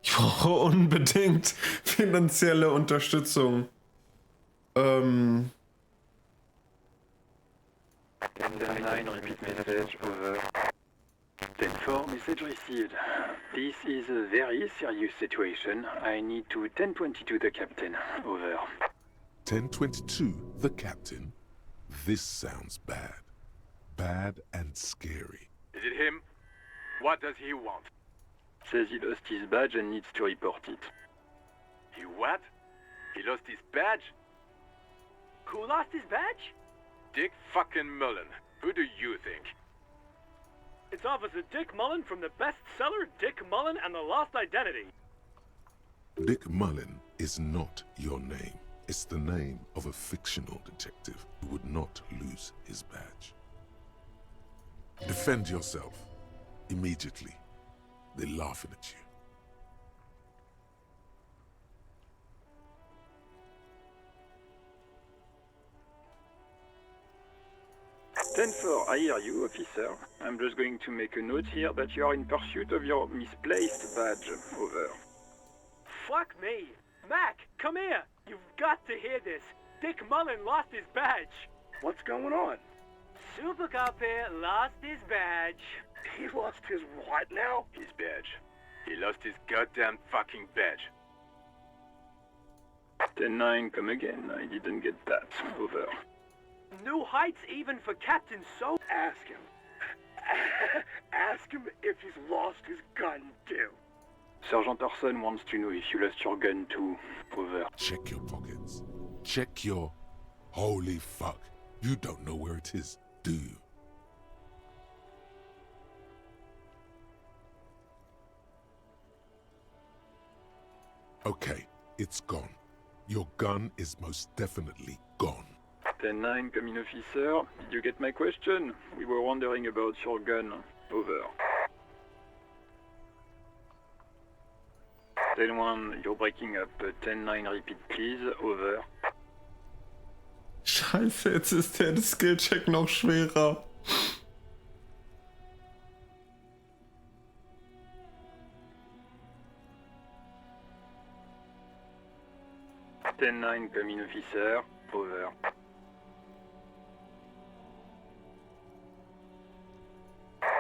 Ich brauche unbedingt finanzielle Unterstützung. 10 9. Repeat message. Over. 10 4. Message received. This is a very serious situation. I need to 1022 the captain. Over. 1022, the captain. This sounds bad. Bad and scary. Is it him? What does he want? Says he lost his badge and needs to report it. He what? He lost his badge? Who lost his badge? Dick fucking Mullen. Who do you think? It's Officer Dick Mullen from the bestseller Dick Mullen and the Lost Identity. Dick Mullen is not your name. It's the name of a fictional detective who would not lose his badge. Defend yourself. Immediately. They're laughing at you. 10 4, I hear you, officer. I'm just going to make a note here that you are in pursuit of your misplaced badge. Over. Fuck me. Mac, come here. You've got to hear this. Dick Mullen lost his badge. What's going on? Super Cop here lost his badge. He lost his what now? His badge. He lost his goddamn fucking badge. 10 9, come again. I didn't get that. Over. New heights even for Captain So. Ask him. Ask him if he's lost his gun too. Sergeant Orson wants to know if you lost your gun too. Over. Check your pockets. Check your... Holy fuck. You don't know where it is, do you? Okay, it's gone. Your gun is most definitely gone. 10-9, coming officer. Did you get my question? We were wondering about your gun. Over. 10-1, you're breaking up. 10-9, repeat please. Over. Scheiße, jetzt ist der Skillcheck noch schwerer. Ten-9, coming officer. Over.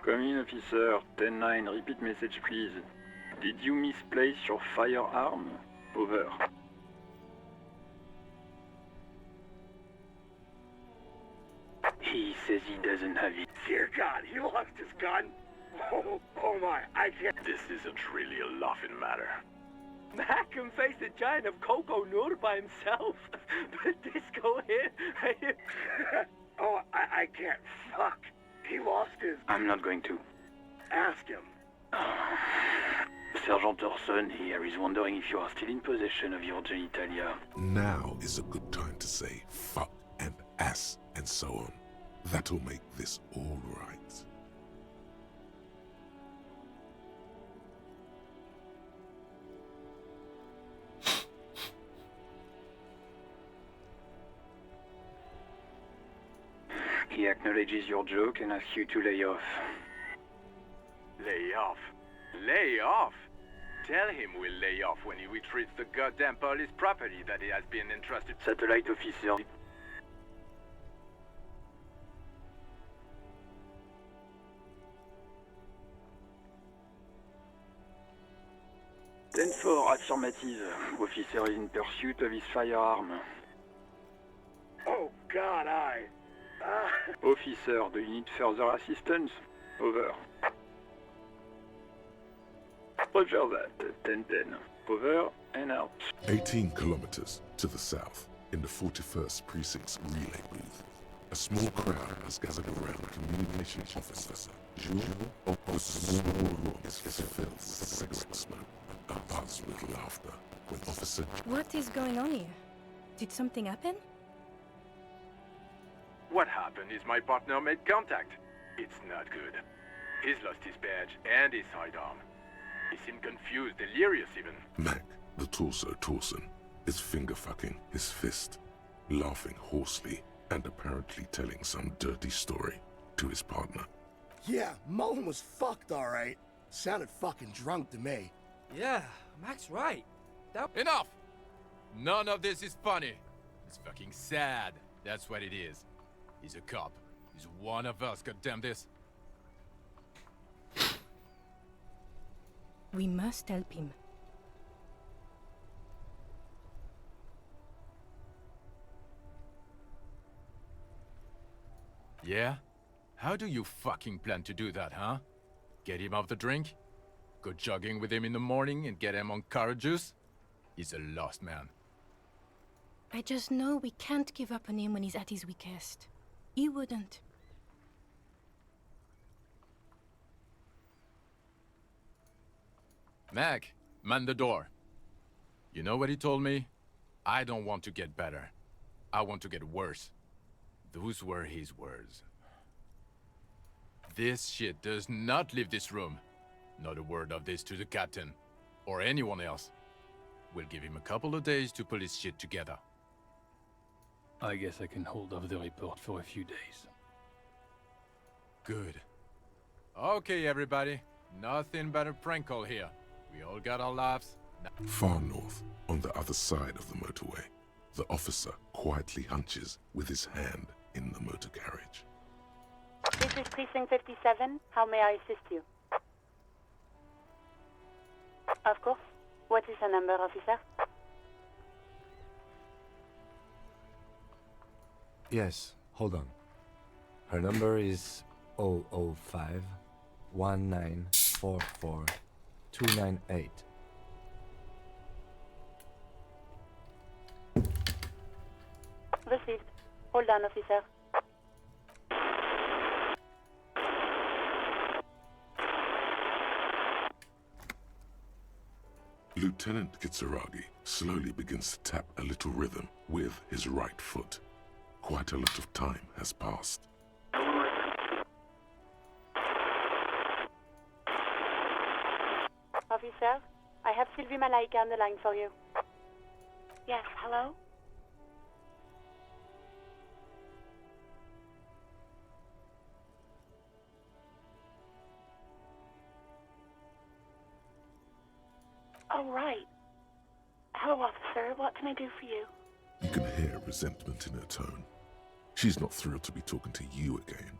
Coming officer. 10-9, repeat message please. Did you misplace your firearm? Over. He says he doesn't have it. Dear God, he lost his gun. Oh my, I can't. This isn't really a laughing matter. Mac can face a giant of Coco Nur by himself. But Disco here. Oh, I can't. Fuck. He lost his. I'm not going to. Ask him. Sergeant Orson here is wondering if you are still in possession of your genitalia. Now is a good time to say fuck and ass and so on. That'll make this all right. He acknowledges your joke and asks you to lay off. Lay off? Lay off? Tell him we'll lay off when he retrieves the goddamn police property that he has been entrusted. Satellite officer. Ten-4, affirmative. Officer is in pursuit of his firearm. Oh God, Officer, do you need further assistance? Over. Roger that. 10-10. Over and out. 18 kilometers to the south, in the 41st Precinct's relay booth, a small crowd has gathered around communications officer Jules Opposite is filled with cigarette smoke and buzz with laughter when Officer... What is going on here? Did something happen? What happened is my partner made contact. It's not good. He's lost his badge and his sidearm. He seemed confused, delirious even. Mac, the torso Torson, is finger-fucking his fist, laughing hoarsely and apparently telling some dirty story to his partner. Yeah, Mullen was fucked alright. Sounded fucking drunk to me. Yeah, Mac's right. Enough! None of this is funny. It's fucking sad. That's what it is. He's a cop. He's one of us, goddamn this. We must help him. Yeah? How do you fucking plan to do that, huh? Get him off the drink? Go jogging with him in the morning and get him on carrot juice? He's a lost man. I just know we can't give up on him when he's at his weakest. He wouldn't. Mac, man the door. You know what he told me? I don't want to get better. I want to get worse. Those were his words. This shit does not leave this room. Not a word of this to the captain, or anyone else. We'll give him a couple of days to pull his shit together. I guess I can hold off the report for a few days. Good. Okay, everybody. Nothing but a prank call here. We all got our laughs. Far north, on the other side of the motorway, the officer quietly hunches with his hand in the motor carriage. This is Precinct 57. How may I assist you? Of course. What is her number, officer? Yes, hold on. Her number is 005 1944 298 Hold on, officer. Lieutenant Kitsuragi slowly begins to tap a little rhythm with his right foot. Quite a lot of time has passed. Officer, I have Sylvie Malaika on the line for you. Yes, hello? Oh, right. Hello, officer. What can I do for you? You can hear resentment in her tone. She's not thrilled to be talking to you again.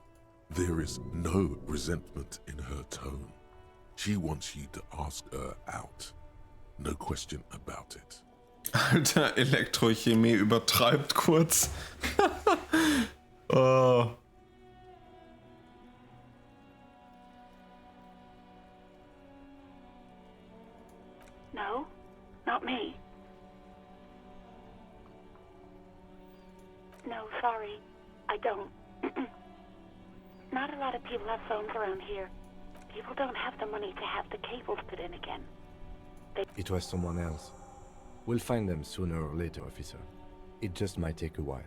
There is no resentment in her tone. She wants you to ask her out. No question about it. Alter, Elektrochemie übertreibt kurz. Oh. No, not me. No, sorry, I don't. Not a lot of people have phones around here. People don't have the money to have the cables put in again. It was someone else. We'll find them sooner or later, officer. It just might take a while.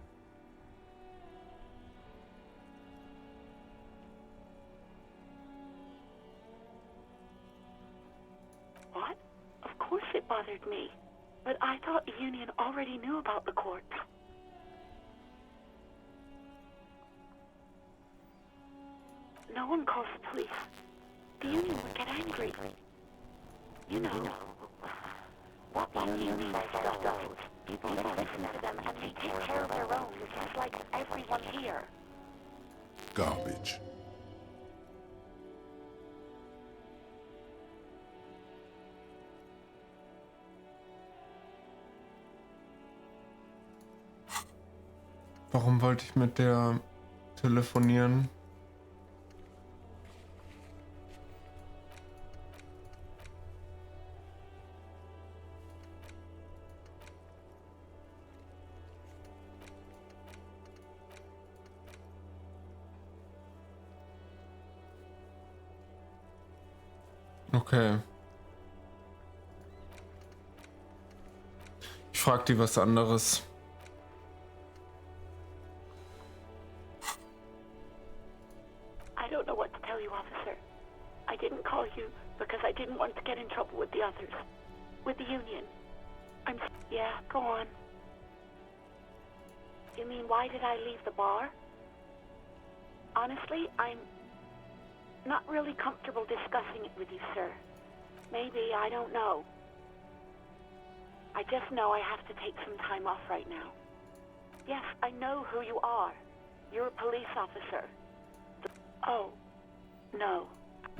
What? Of course it bothered me. But I thought the union already knew about the court. No one calls the police. The union would get angry. You know, what the union says goes. People listen to them and they take care of their own, just like everyone here. Garbage. Warum wollte ich mit der telefonieren? Okay. Ich frag die was anderes. I don't know what to tell you, officer. I didn't call you because I didn't want to get in trouble with the others. With the union. Yeah, go on. You mean, why did I leave the bar? Honestly, I'm not really comfortable discussing it with you, sir. Maybe, I don't know. I just know I have to take some time off right now. Yes, I know who you are. You're a police officer. Oh, no.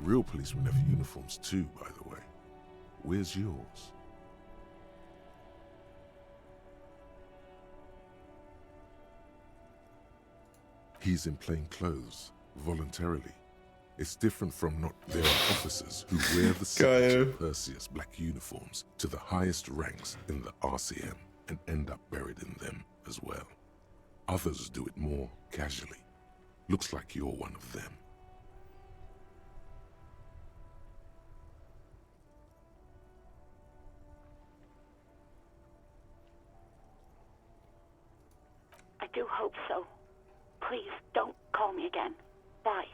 Real policemen have uniforms too, by the way. Where's yours? He's in plain clothes, voluntarily. It's different from not. There are officers who wear the signature Perseus black uniforms to the highest ranks in the RCM and end up buried in them as well. Others do it more casually. Looks like you're one of them. I do hope so. Please, don't call me again. Bye.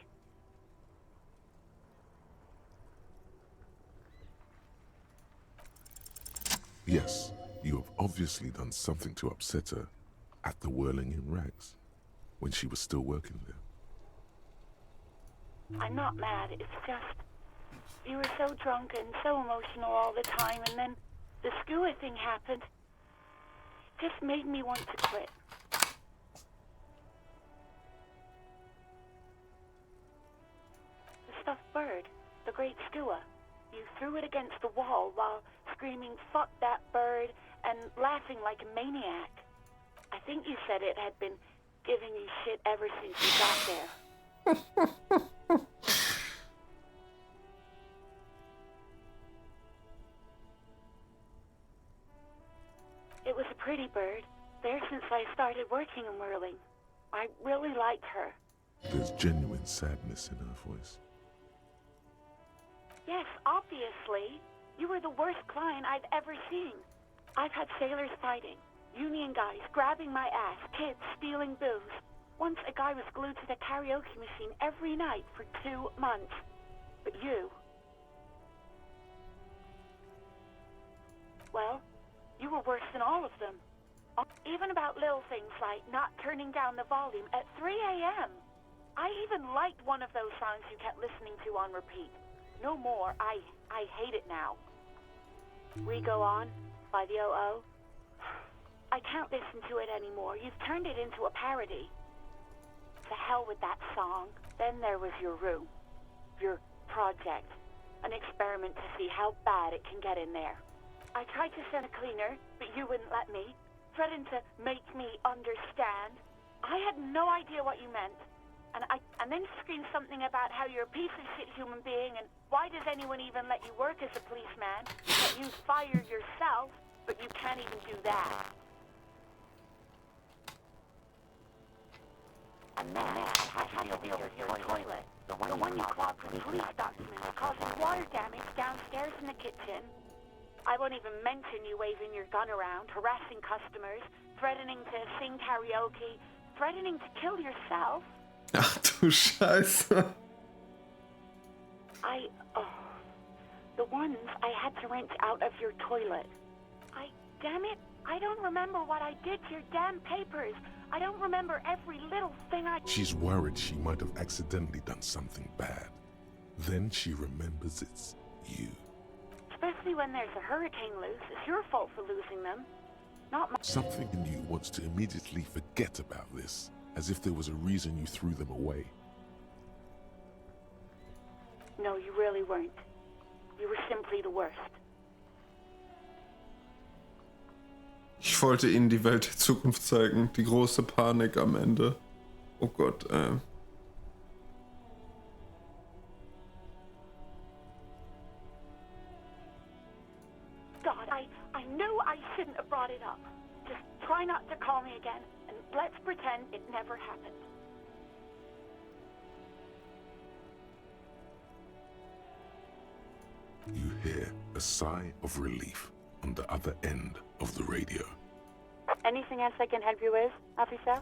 Yes, you have obviously done something to upset her at the Whirling in Rags, when she was still working there. I'm not mad, it's just... You were so drunk and so emotional all the time, and then the skewer thing happened. It just made me want to quit. The stuffed bird, the great skua. You threw it against the wall while screaming, "Fuck that bird," and laughing like a maniac. I think you said it had been giving you shit ever since you got there. It was a pretty bird, there since I started working in whirling. I really liked her. There's genuine sadness in her voice. Yes, obviously. You were the worst client I've ever seen. I've had sailors fighting, union guys grabbing my ass, kids stealing booze. Once a guy was glued to the karaoke machine every night for 2 months. But you... well, you were worse than all of them. Even about little things like not turning down the volume at 3 a.m. I even liked one of those songs you kept listening to on repeat. No more. I hate it now. We Go On by the O.O. I can't listen to it anymore. You've turned it into a parody. To hell with that song. Then there was your room. Your project. An experiment to see how bad it can get in there. I tried to send a cleaner, but you wouldn't let me. Threatened to make me understand. I had no idea what you meant. And then screamed something about how you're a piece of shit human being and why does anyone even let you work as a policeman? That you fire yourself, but you can't even do that. And then I had to deal with your toilet. The one you clogged from police documents, causing water damage downstairs in the kitchen. I won't even mention you waving your gun around, harassing customers, threatening to sing karaoke, threatening to kill yourself. Ach du Scheiße. The ones I had to wrench out of your toilet. Damn it, I don't remember what I did to your damn papers. I don't remember every little thing I... She's worried she might have accidentally done something bad. Then she remembers it's you. Especially when there's a hurricane loose. It's your fault for losing them. Not my... Something in you wants to immediately forget about this, as if there was a reason you threw them away. No, you really weren't. You were simply the worst. Ich wollte ihnen die Welt der Zukunft zeigen. Die große Panik am Ende. Oh Gott, God, I knew I shouldn't have brought it up. Just try not to call me again, and let's pretend it never happened. You hear a sigh of relief on the other end of the radio. Anything else I can help you with, officer?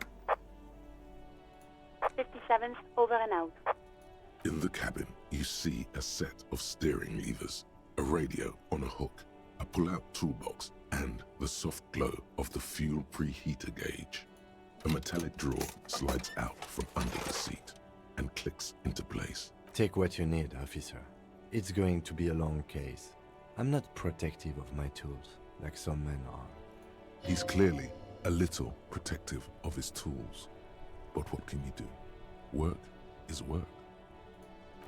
57's over and out. In the cabin, you see a set of steering levers, a radio on a hook, a pull-out toolbox, and the soft glow of the fuel preheater gauge. A metallic drawer slides out from under the seat and clicks into place. Take what you need, officer. It's going to be a long case. I'm not protective of my tools, like some men are. He's clearly a little protective of his tools. But what can you do? Work is work.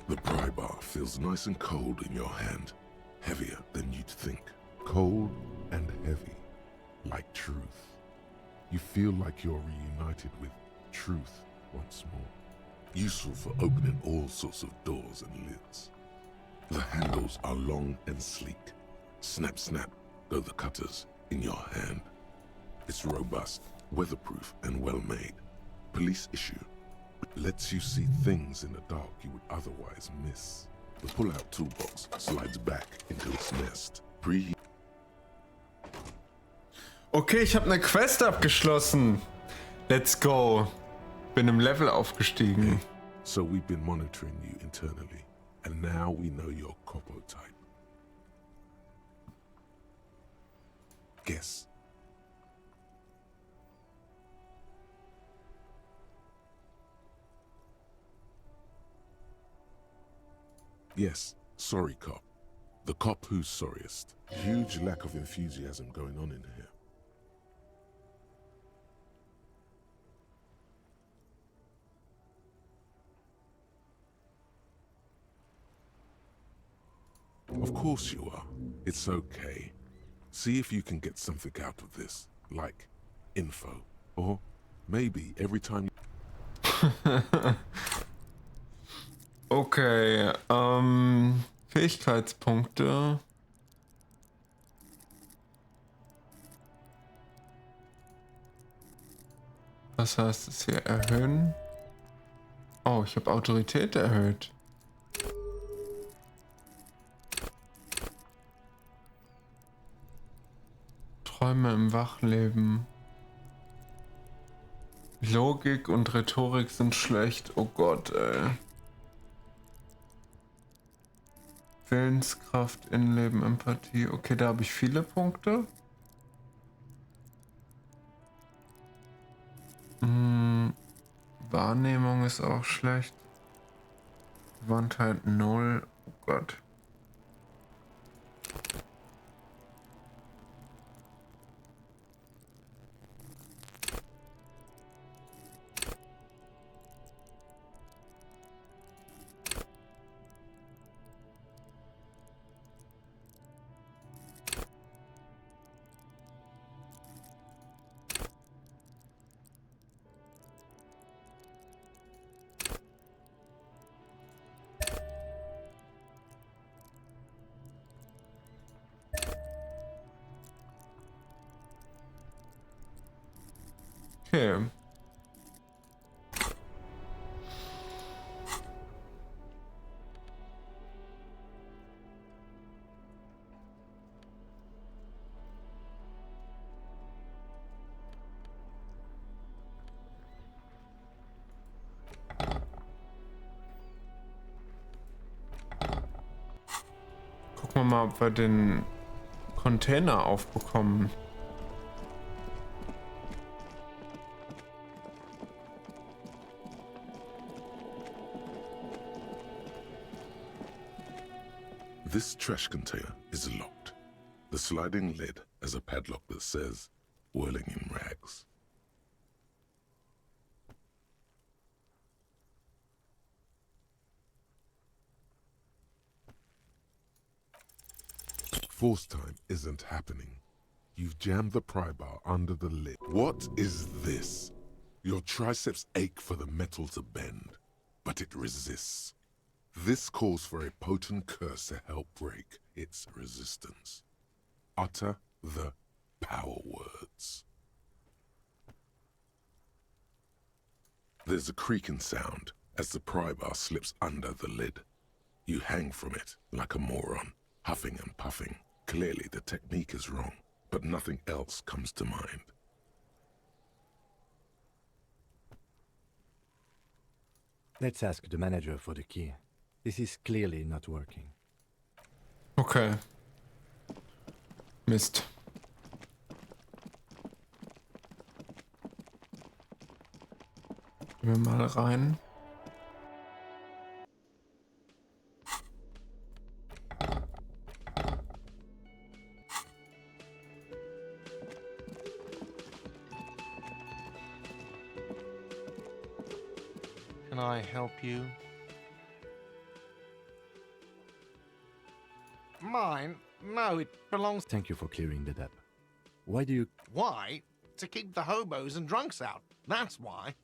The pry bar feels nice and cold in your hand, heavier than you'd think. Cold and heavy, like truth. You feel like you're reunited with truth once more. Useful for opening all sorts of doors and lids. The handles are long and sleek. Snap, snap, go the cutters in your hand. It's robust, weatherproof, and well-made. Police issue. Lets you see things in the dark you would otherwise miss. The pull-out toolbox slides back into its nest. Okay, ich habe eine Quest abgeschlossen. Let's go. Bin im Level aufgestiegen. So we've been monitoring you internally, and now we know your Copo type. Guess. Yes, sorry cop. The cop who's sorriest. Huge lack of enthusiasm going on in here. Of course you are. It's okay. See if you can get something out of this, like info. Or maybe every time Okay, Fähigkeitspunkte. Was heißt es hier? Erhöhen? Oh, ich habe Autorität erhöht. Träume im Wachleben. Logik und Rhetorik sind schlecht. Oh Gott, ey. Willenskraft, Innenleben, Empathie. Okay, da habe ich viele Punkte. Wahrnehmung ist auch schlecht. Gewandtheit 0. Oh Gott. Okay. Gucken wir mal, ob wir den Container aufbekommen. This trash container is locked. The sliding lid has a padlock that says, whirling in rags. Force time isn't happening. You've jammed the pry bar under the lid. What is this? Your triceps ache for the metal to bend, but it resists. This calls for a potent curse to help break its resistance. Utter the power words. There's a creaking sound as the pry bar slips under the lid. You hang from it like a moron, huffing and puffing. Clearly the technique is wrong, but nothing else comes to mind. Let's ask the manager for the key. This is clearly not working. Okay. Mist. Gehen wir mal rein. Can I help you? Mine? No, it belongs... Thank you for clearing that up. Why do you... Why? To keep the hobos and drunks out. That's why.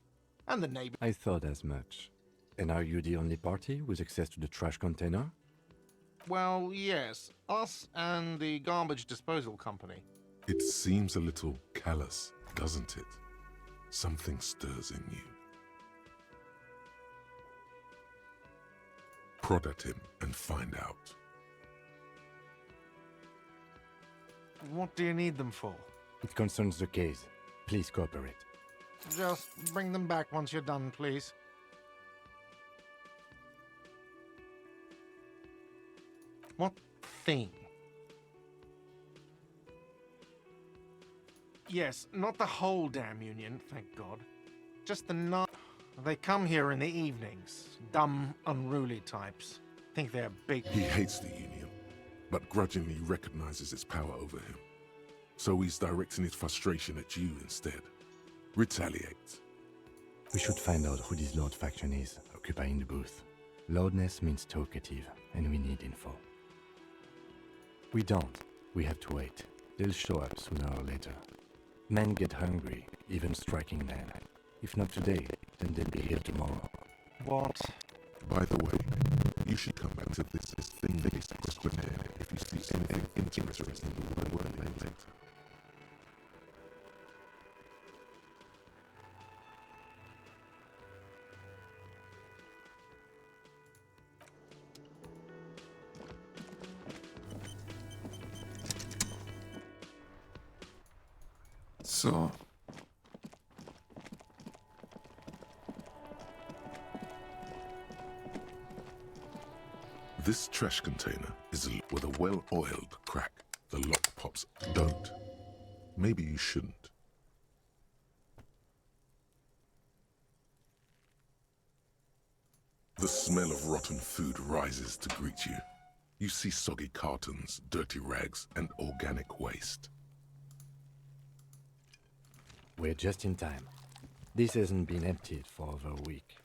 And the neighbor... I thought as much. And are you the only party with access to the trash container? Well, yes. Us and the garbage disposal company. It seems a little callous, doesn't it? Something stirs in you. Prod at him and find out. What do you need them for? It concerns the case. Please cooperate. Just bring them back once you're done, please. What thing? Yes, not the whole damn union, thank God. Just the night. They come here in the evenings. Dumb, unruly types. Think they're big. He hates the union, but grudgingly recognizes its power over him. So he's directing his frustration at you instead. Retaliate. We should find out who this Lord faction is, occupying the booth. Loudness means talkative, and we need info. We don't. We have to wait. They'll show up sooner or later. Men get hungry, even striking men. If not today, then they'll be here tomorrow. What? By the way, you should come back to this thing-based questionnaire if you see anything interesting in the word later. So. This trash container is with a well-oiled crack. The lock pops. Don't. Maybe you shouldn't. The smell of rotten food rises to greet you. You see soggy cartons, dirty rags, and organic waste. We're just in time. This hasn't been emptied for over a week.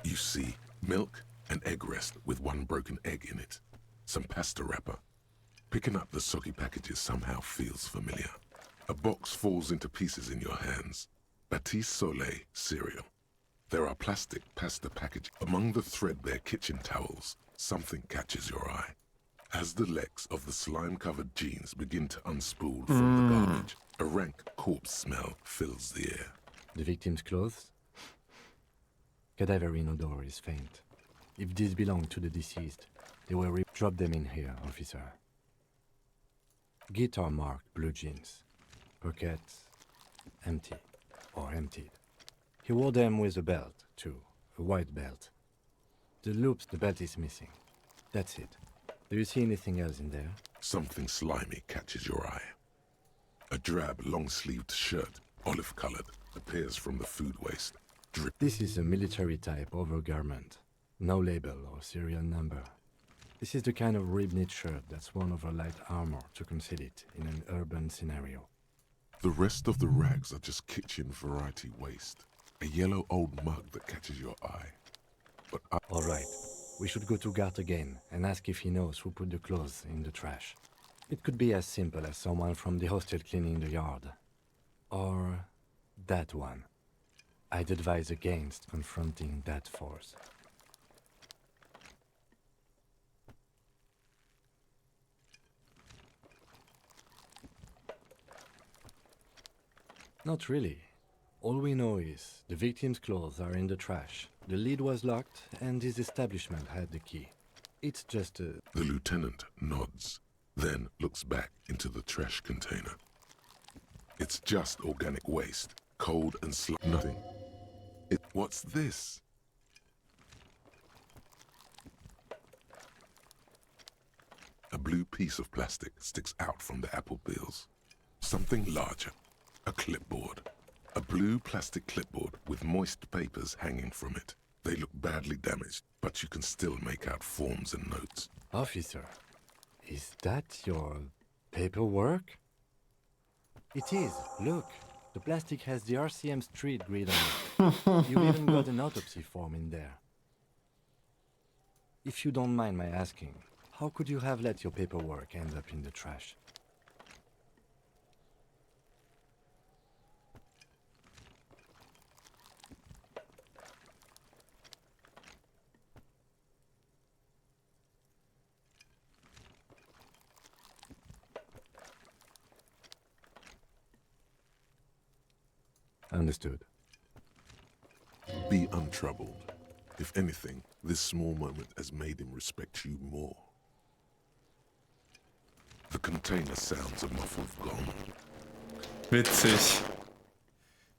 You see milk and egg rest with one broken egg in it. Some pasta wrapper. Picking up the soggy packages somehow feels familiar. A box falls into pieces in your hands. Batiste Soleil cereal. There are plastic pasta packages. Among the threadbare kitchen towels, something catches your eye. As the legs of the slime-covered jeans begin to unspool from the garbage, a rank corpse smell fills the air. The victim's clothes? Cadaverine odor is faint. If these belong to the deceased, they will drop them in here, officer. Guitar-marked blue jeans. Pockets empty or emptied. He wore them with a belt, too. A white belt. The loops, the belt is missing. That's it. Do you see anything else in there? Something slimy catches your eye. A drab, long-sleeved shirt, olive-colored, appears from the food waste. This is a military-type overgarment. No label or serial number. This is the kind of rib-knit shirt that's worn over light armor to conceal it in an urban scenario. The rest of the rags are just kitchen variety waste. A yellow old mug that catches your eye. But all right. We should go to Gart again and ask if he knows who put the clothes in the trash. It could be as simple as someone from the hostel cleaning the yard. Or that one. I'd advise against confronting that force. Not really. All we know is the victim's clothes are in the trash. The lid was locked, and his establishment had the key. It's just a... The lieutenant nods, then looks back into the trash container. It's just organic waste, cold and nothing. What's this? A blue piece of plastic sticks out from the apple peels. Something larger. A clipboard. A blue plastic clipboard with moist papers hanging from it. They look badly damaged, but you can still make out forms and notes. Officer, is that your paperwork? It is. Look, the plastic has the RCM street grid on it. You even got an autopsy form in there. If you don't mind my asking, how could you have let your paperwork end up in the trash? Understood. Be untroubled. If anything, this small moment has made him respect you more. The container sounds a muffled gong. Witzig.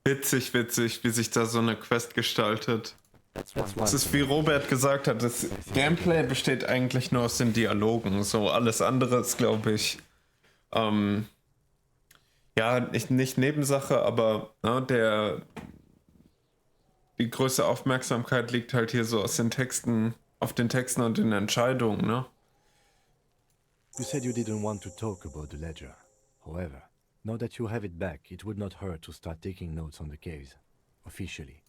Witzig, witzig, wie sich da so eine Quest gestaltet. Es ist wie Robert gesagt hat, das Gameplay besteht eigentlich nur aus den Dialogen. So alles andere ist, glaube ich, ja, nicht Nebensache, aber ne, die größte Aufmerksamkeit liegt halt hier so aus den Texten, auf den Texten und den Entscheidungen, ne? You said you didn't want to talk about the ledger. However, now that you have it back, it would not hurt to start taking notes on the case, officially.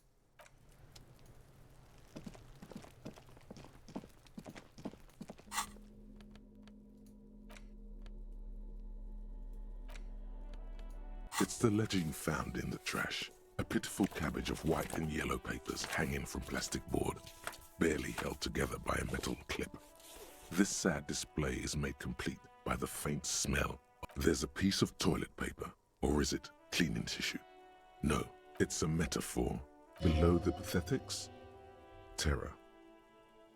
It's the ledger you found in the trash. A pitiful cabbage of white and yellow papers hanging from plastic board, barely held together by a metal clip. This sad display is made complete by the faint smell. There's a piece of toilet paper, or is it cleaning tissue? No, it's a metaphor. Below the pathetics, terror.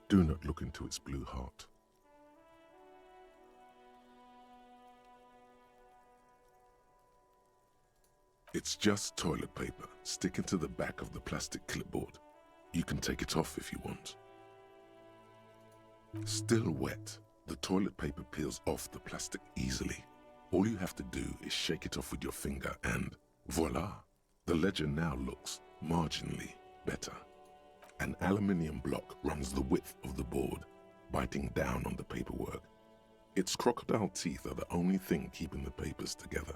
Do not look into its blue heart. It's just toilet paper sticking to the back of the plastic clipboard. You can take it off if you want. Still wet, the toilet paper peels off the plastic easily. All you have to do is shake it off with your finger and voila! The ledger now looks marginally better. An aluminium block runs the width of the board, biting down on the paperwork. Its crocodile teeth are the only thing keeping the papers together.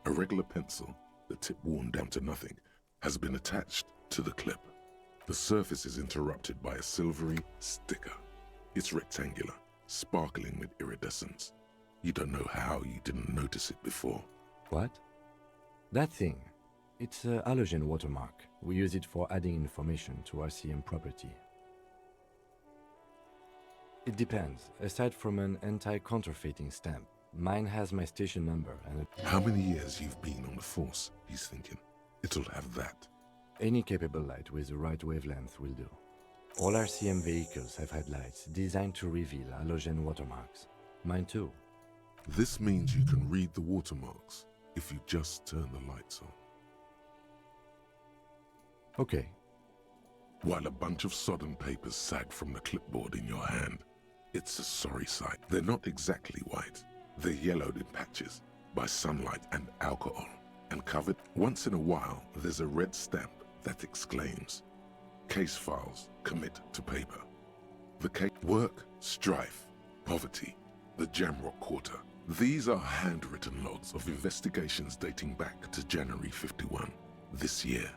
A regular pencil, the tip worn down to nothing, has been attached to the clip. The surface is interrupted by a silvery sticker. It's rectangular, sparkling with iridescence. You don't know how you didn't notice it before. What? That thing. It's a halogen watermark. We use it for adding information to RCM property. It depends. Aside from an anti-counterfeiting stamp, mine has my station number and How many years you've been on the force, he's thinking. It'll have that. any capable light with the right wavelength will do. All RCM vehicles have headlights designed to reveal halogen watermarks. Mine too. This means you can read the watermarks if you just turn the lights on. Okay. While a bunch of sodden papers sag from the clipboard in your hand, it's a sorry sight. They're not exactly white. They're yellowed in patches by sunlight and alcohol, and covered. Once in a while, there's a red stamp that exclaims, "Case files commit to paper." The work, strife, poverty, the Jamrock Quarter. These are handwritten logs of investigations dating back to January 51, this year.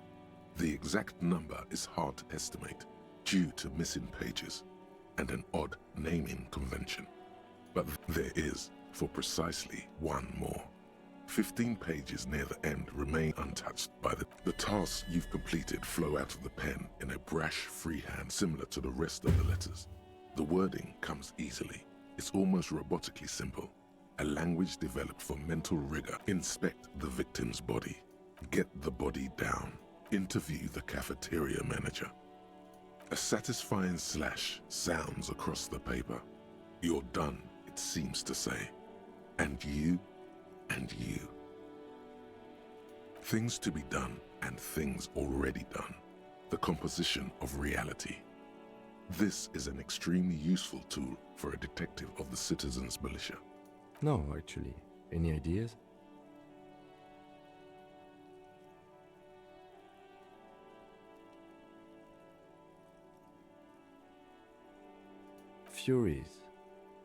The exact number is hard to estimate due to missing pages and an odd naming convention. But there is for precisely one more. 15 pages near the end remain untouched by the tasks you've completed flow out of the pen in a brash freehand similar to the rest of the letters. The wording comes easily. It's almost robotically simple. A language developed for mental rigor. Inspect the victim's body. Get the body down. Interview the cafeteria manager. A satisfying slash sounds across the paper. You're done, it seems to say. And you, and you. Things to be done and things already done. The composition of reality. This is an extremely useful tool for a detective of the citizens' militia. No, actually. Any ideas? Furies.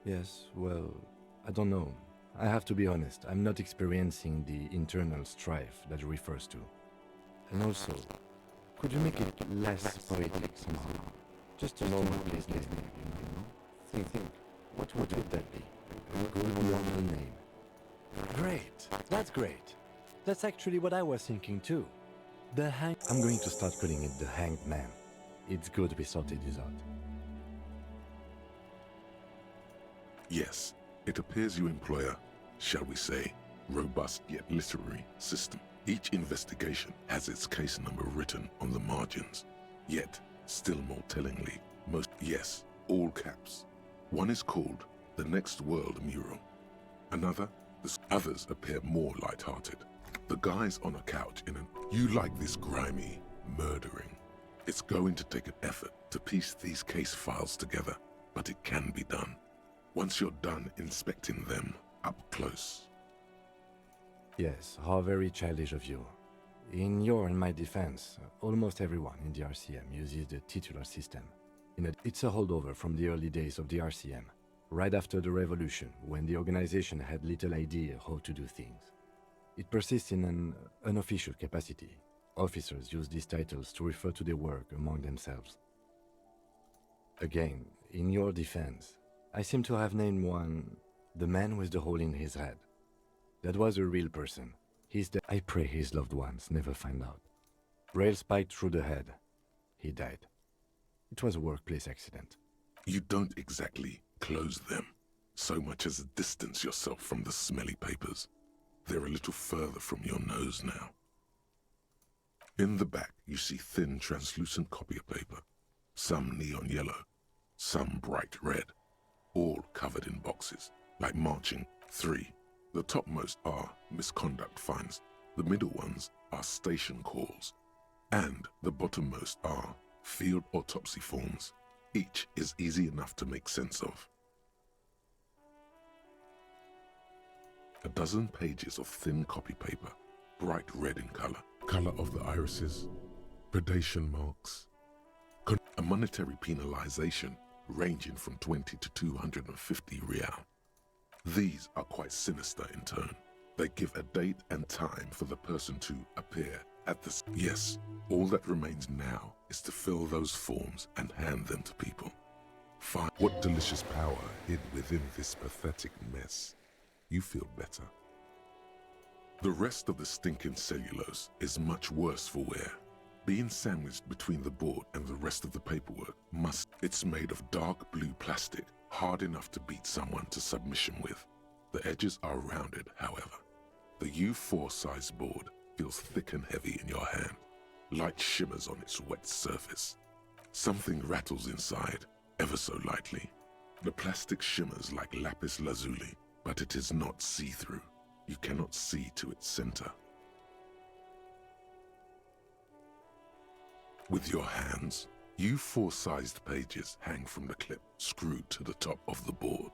Yes, well, I don't know. I have to be honest, I'm not experiencing the internal strife that it refers to. And also, could you make it less poetic somehow? Just a normal place name, you know? Think, what would that be? A good normal name. Great, that's great. That's actually what I was thinking too. I'm going to start calling it the Hanged Man. It's good we sorted this out. Yes, it appears you employ a, shall we say, robust yet literary system. Each investigation has its case number written on the margins. Yet, still more tellingly, all caps. One is called The Next World Mural. Another, the others appear more light-hearted. The guy's on a couch in an, you like this grimy murdering. It's going to take an effort to piece these case files together, but it can be done. Once you're done inspecting them up close. Yes, how very childish of you. In your and my defense, almost everyone in the RCM uses the titular system. It's a holdover from the early days of the RCM, right after the revolution, when the organization had little idea how to do things. It persists in an unofficial capacity. Officers use these titles to refer to their work among themselves. Again, in your defense, I seem to have named one the man with the hole in his head. That was a real person. I pray his loved ones never find out. Rail spiked through the head. He died. It was a workplace accident. You don't exactly close them, so much as distance yourself from the smelly papers. They're a little further from your nose now. In the back, you see thin, translucent copy of paper. Some neon yellow, some bright red. All covered in boxes, like marching 3. The topmost are misconduct fines. The middle ones, are station calls, and the bottommost are field autopsy forms. Each is easy enough to make sense of. A dozen pages of thin copy paper, bright red in color of the irises, predation marks, a monetary penalization ranging from 20 to 250 real. These are quite sinister in turn. They give a date and time for the person to appear at the... Yes, all that remains now is to fill those forms and hand them to people. Find what delicious power hid within this pathetic mess. You feel better. The rest of the stinking cellulose is much worse for wear. Being sandwiched between the board and the rest of the paperwork it's made of dark blue plastic, hard enough to beat someone to submission with. The edges are rounded, however. The U4 size board feels thick and heavy in your hand. Light shimmers on its wet surface. Something rattles inside, ever so lightly. The plastic shimmers like lapis lazuli, but it is not see-through. You cannot see to its center. With your hands, U4-sized pages hang from the clip screwed to the top of the board.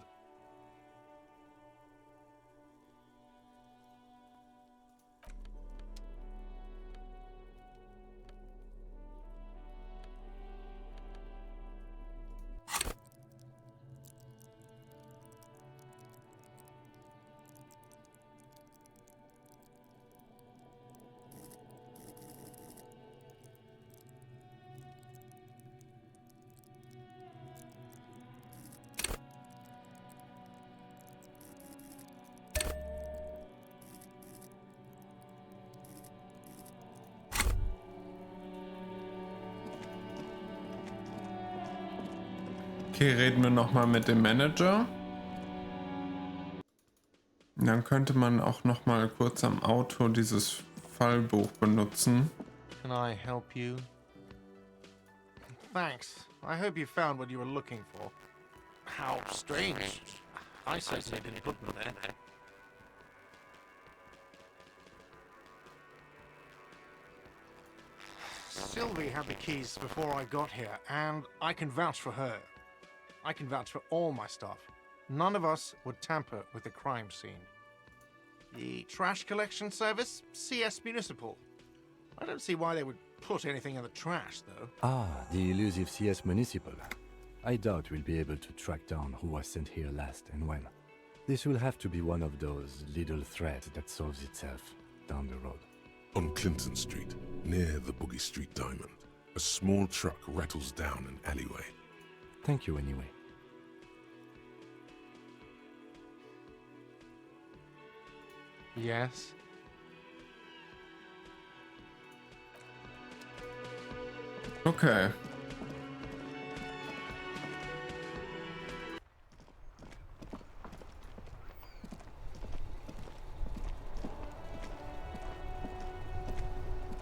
Okay, reden wir nochmal mit dem Manager. Dann könnte man auch nochmal kurz am Auto dieses Fallbuch benutzen. Can I help you? Thanks. I hope you found what you were looking for. How strange. I certainly didn't put them there. Sylvie had the keys before I got here, and I can vouch for her. I can vouch for all my staff. None of us would tamper with the crime scene. The trash collection service, CS Municipal. I don't see why they would put anything in the trash, though. Ah, the elusive CS Municipal. I doubt we'll be able to track down who was sent here last and when. This will have to be one of those little threads that solves itself down the road. On Clinton Street, near the Boogie Street Diamond, a small truck rattles down an alleyway. Thank you anyway. Yes? Okay.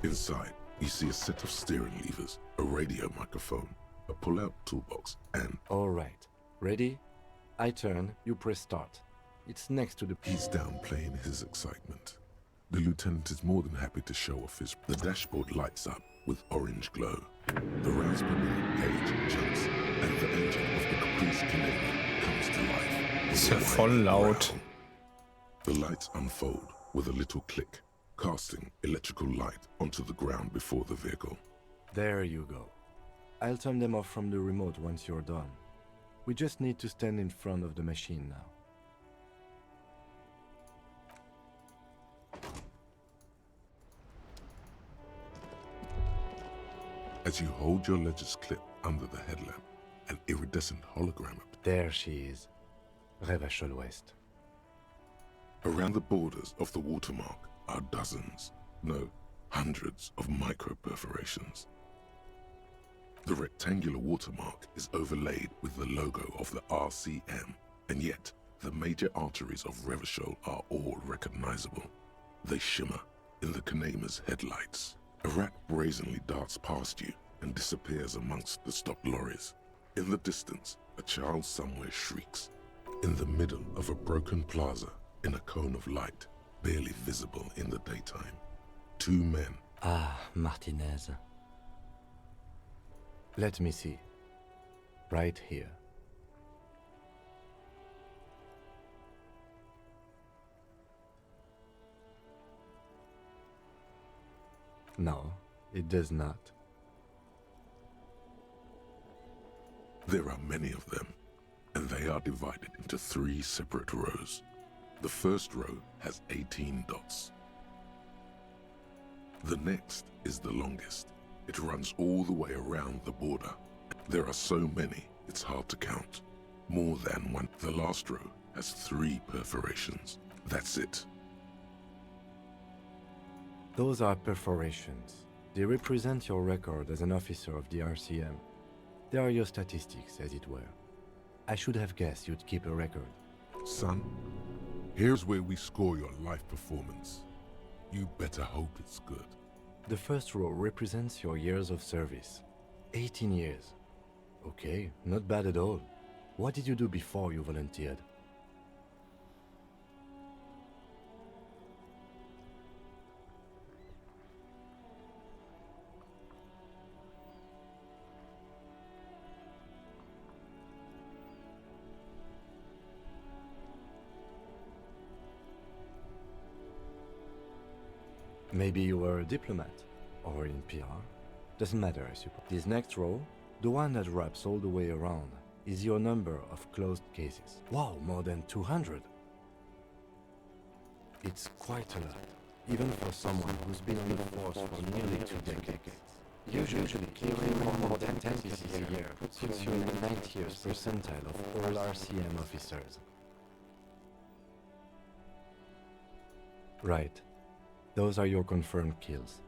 Inside, you see a set of steering levers, a radio microphone, a pull-out toolbox, and... All right. Ready? I turn, you press start. It's next to the... He's downplaying his excitement. The lieutenant is more than happy to show off his... The dashboard lights up with orange glow. The rounds per minute gauge jumps, and the engine of the Caprice Canadian comes to life. Ist ja voll laut. The lights unfold with a little click, casting electrical light onto the ground before the vehicle. There you go. I'll turn them off from the remote once you're done. We just need to stand in front of the machine now. As you hold your ledger's clip under the headlamp, an iridescent hologram appears. There she is. Revachol West. Around the borders of the watermark are dozens, no, hundreds of micro-perforations. The rectangular watermark is overlaid with the logo of the RCM, and yet the major arteries of Revachol are all recognizable. They shimmer in the Kanema's headlights. A rat brazenly darts past you and disappears amongst the stopped lorries. In the distance, a child somewhere shrieks. In the middle of a broken plaza, in a cone of light, barely visible in the daytime, 2 men. Ah, Martinez. Let me see. Right here. No, it does not. There are many of them, and they are divided into 3 separate rows. The first row has 18 dots. The next is the longest. It runs all the way around the border. There are so many, it's hard to count. More than one. The last row has 3 perforations. That's it. Those are perforations. They represent your record as an officer of the RCM. They are your statistics, as it were. I should have guessed you'd keep a record. Son, here's where we score your life performance. You better hope it's good. The first row represents your years of service. 18 years. Okay, not bad at all. What did you do before you volunteered? Maybe you were a diplomat, or in PR. Doesn't matter, I suppose. This next row, the one that wraps all the way around, is your number of closed cases. Wow, more than 200! It's quite a lot, even for someone who's been on the force for nearly 2 decades. Usually, clearing more than 10 cases a year puts you in the 90th percentile of all RCM officers. Right. Those are your confirmed kills.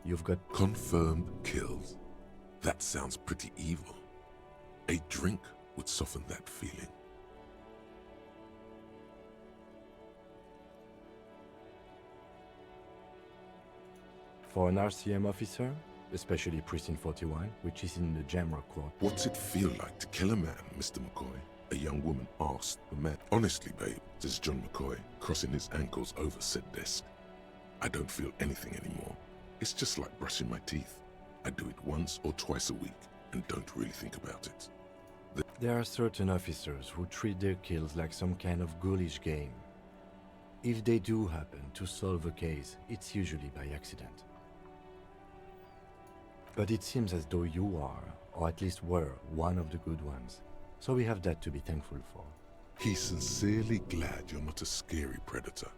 You've got... Confirmed kills? That sounds pretty evil. A drink would soften that feeling. For an RCM officer, especially Precinct 41, which is in the Jamrock Court. What's it feel like to kill a man, Mr. McCoy? A young woman asked the man. Honestly, babe, says John McCoy, crossing his ankles over said desk. I don't feel anything anymore. It's just like brushing my teeth. I do it once or twice a week and don't really think about it. There are certain officers who treat their kills like some kind of ghoulish game. If they do happen to solve a case, it's usually by accident. But it seems as though you are, or at least were, one of the good ones. So we have that to be thankful for. He's sincerely glad you're not a scary predator.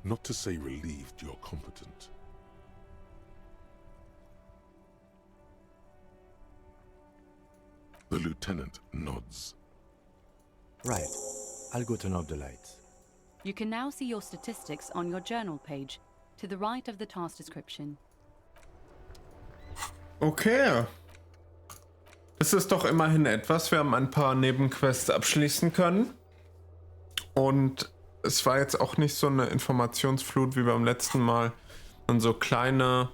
Not to say relieved you're competent. The lieutenant nods. Right. I'll go turn off the lights. You can now see your statistics on your journal page, to the right of the task description. Okay. Das ist doch immerhin etwas. Wir haben ein paar Nebenquests abschließen können. Und es war jetzt auch nicht so eine Informationsflut wie beim letzten Mal. Und so kleine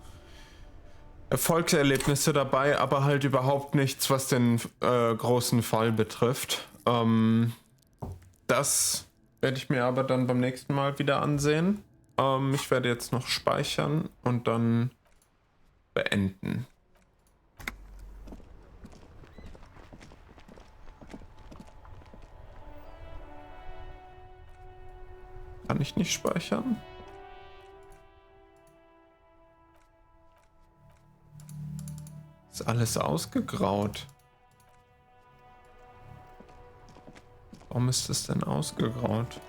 Erfolgserlebnisse dabei, aber halt überhaupt nichts, was den großen Fall betrifft. Das werde ich mir aber dann beim nächsten Mal wieder ansehen. Ich werde jetzt noch speichern und dann beenden. Kann ich nicht speichern? Ist alles ausgegraut. Warum ist es denn ausgegraut?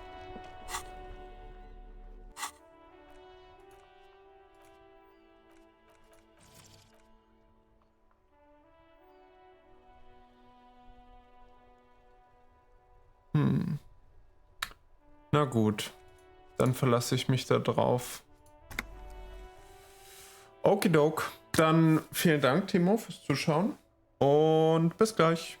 Na gut. Dann verlasse ich mich da drauf. Okidok. Dann vielen Dank, Timo, fürs Zuschauen. Und bis gleich.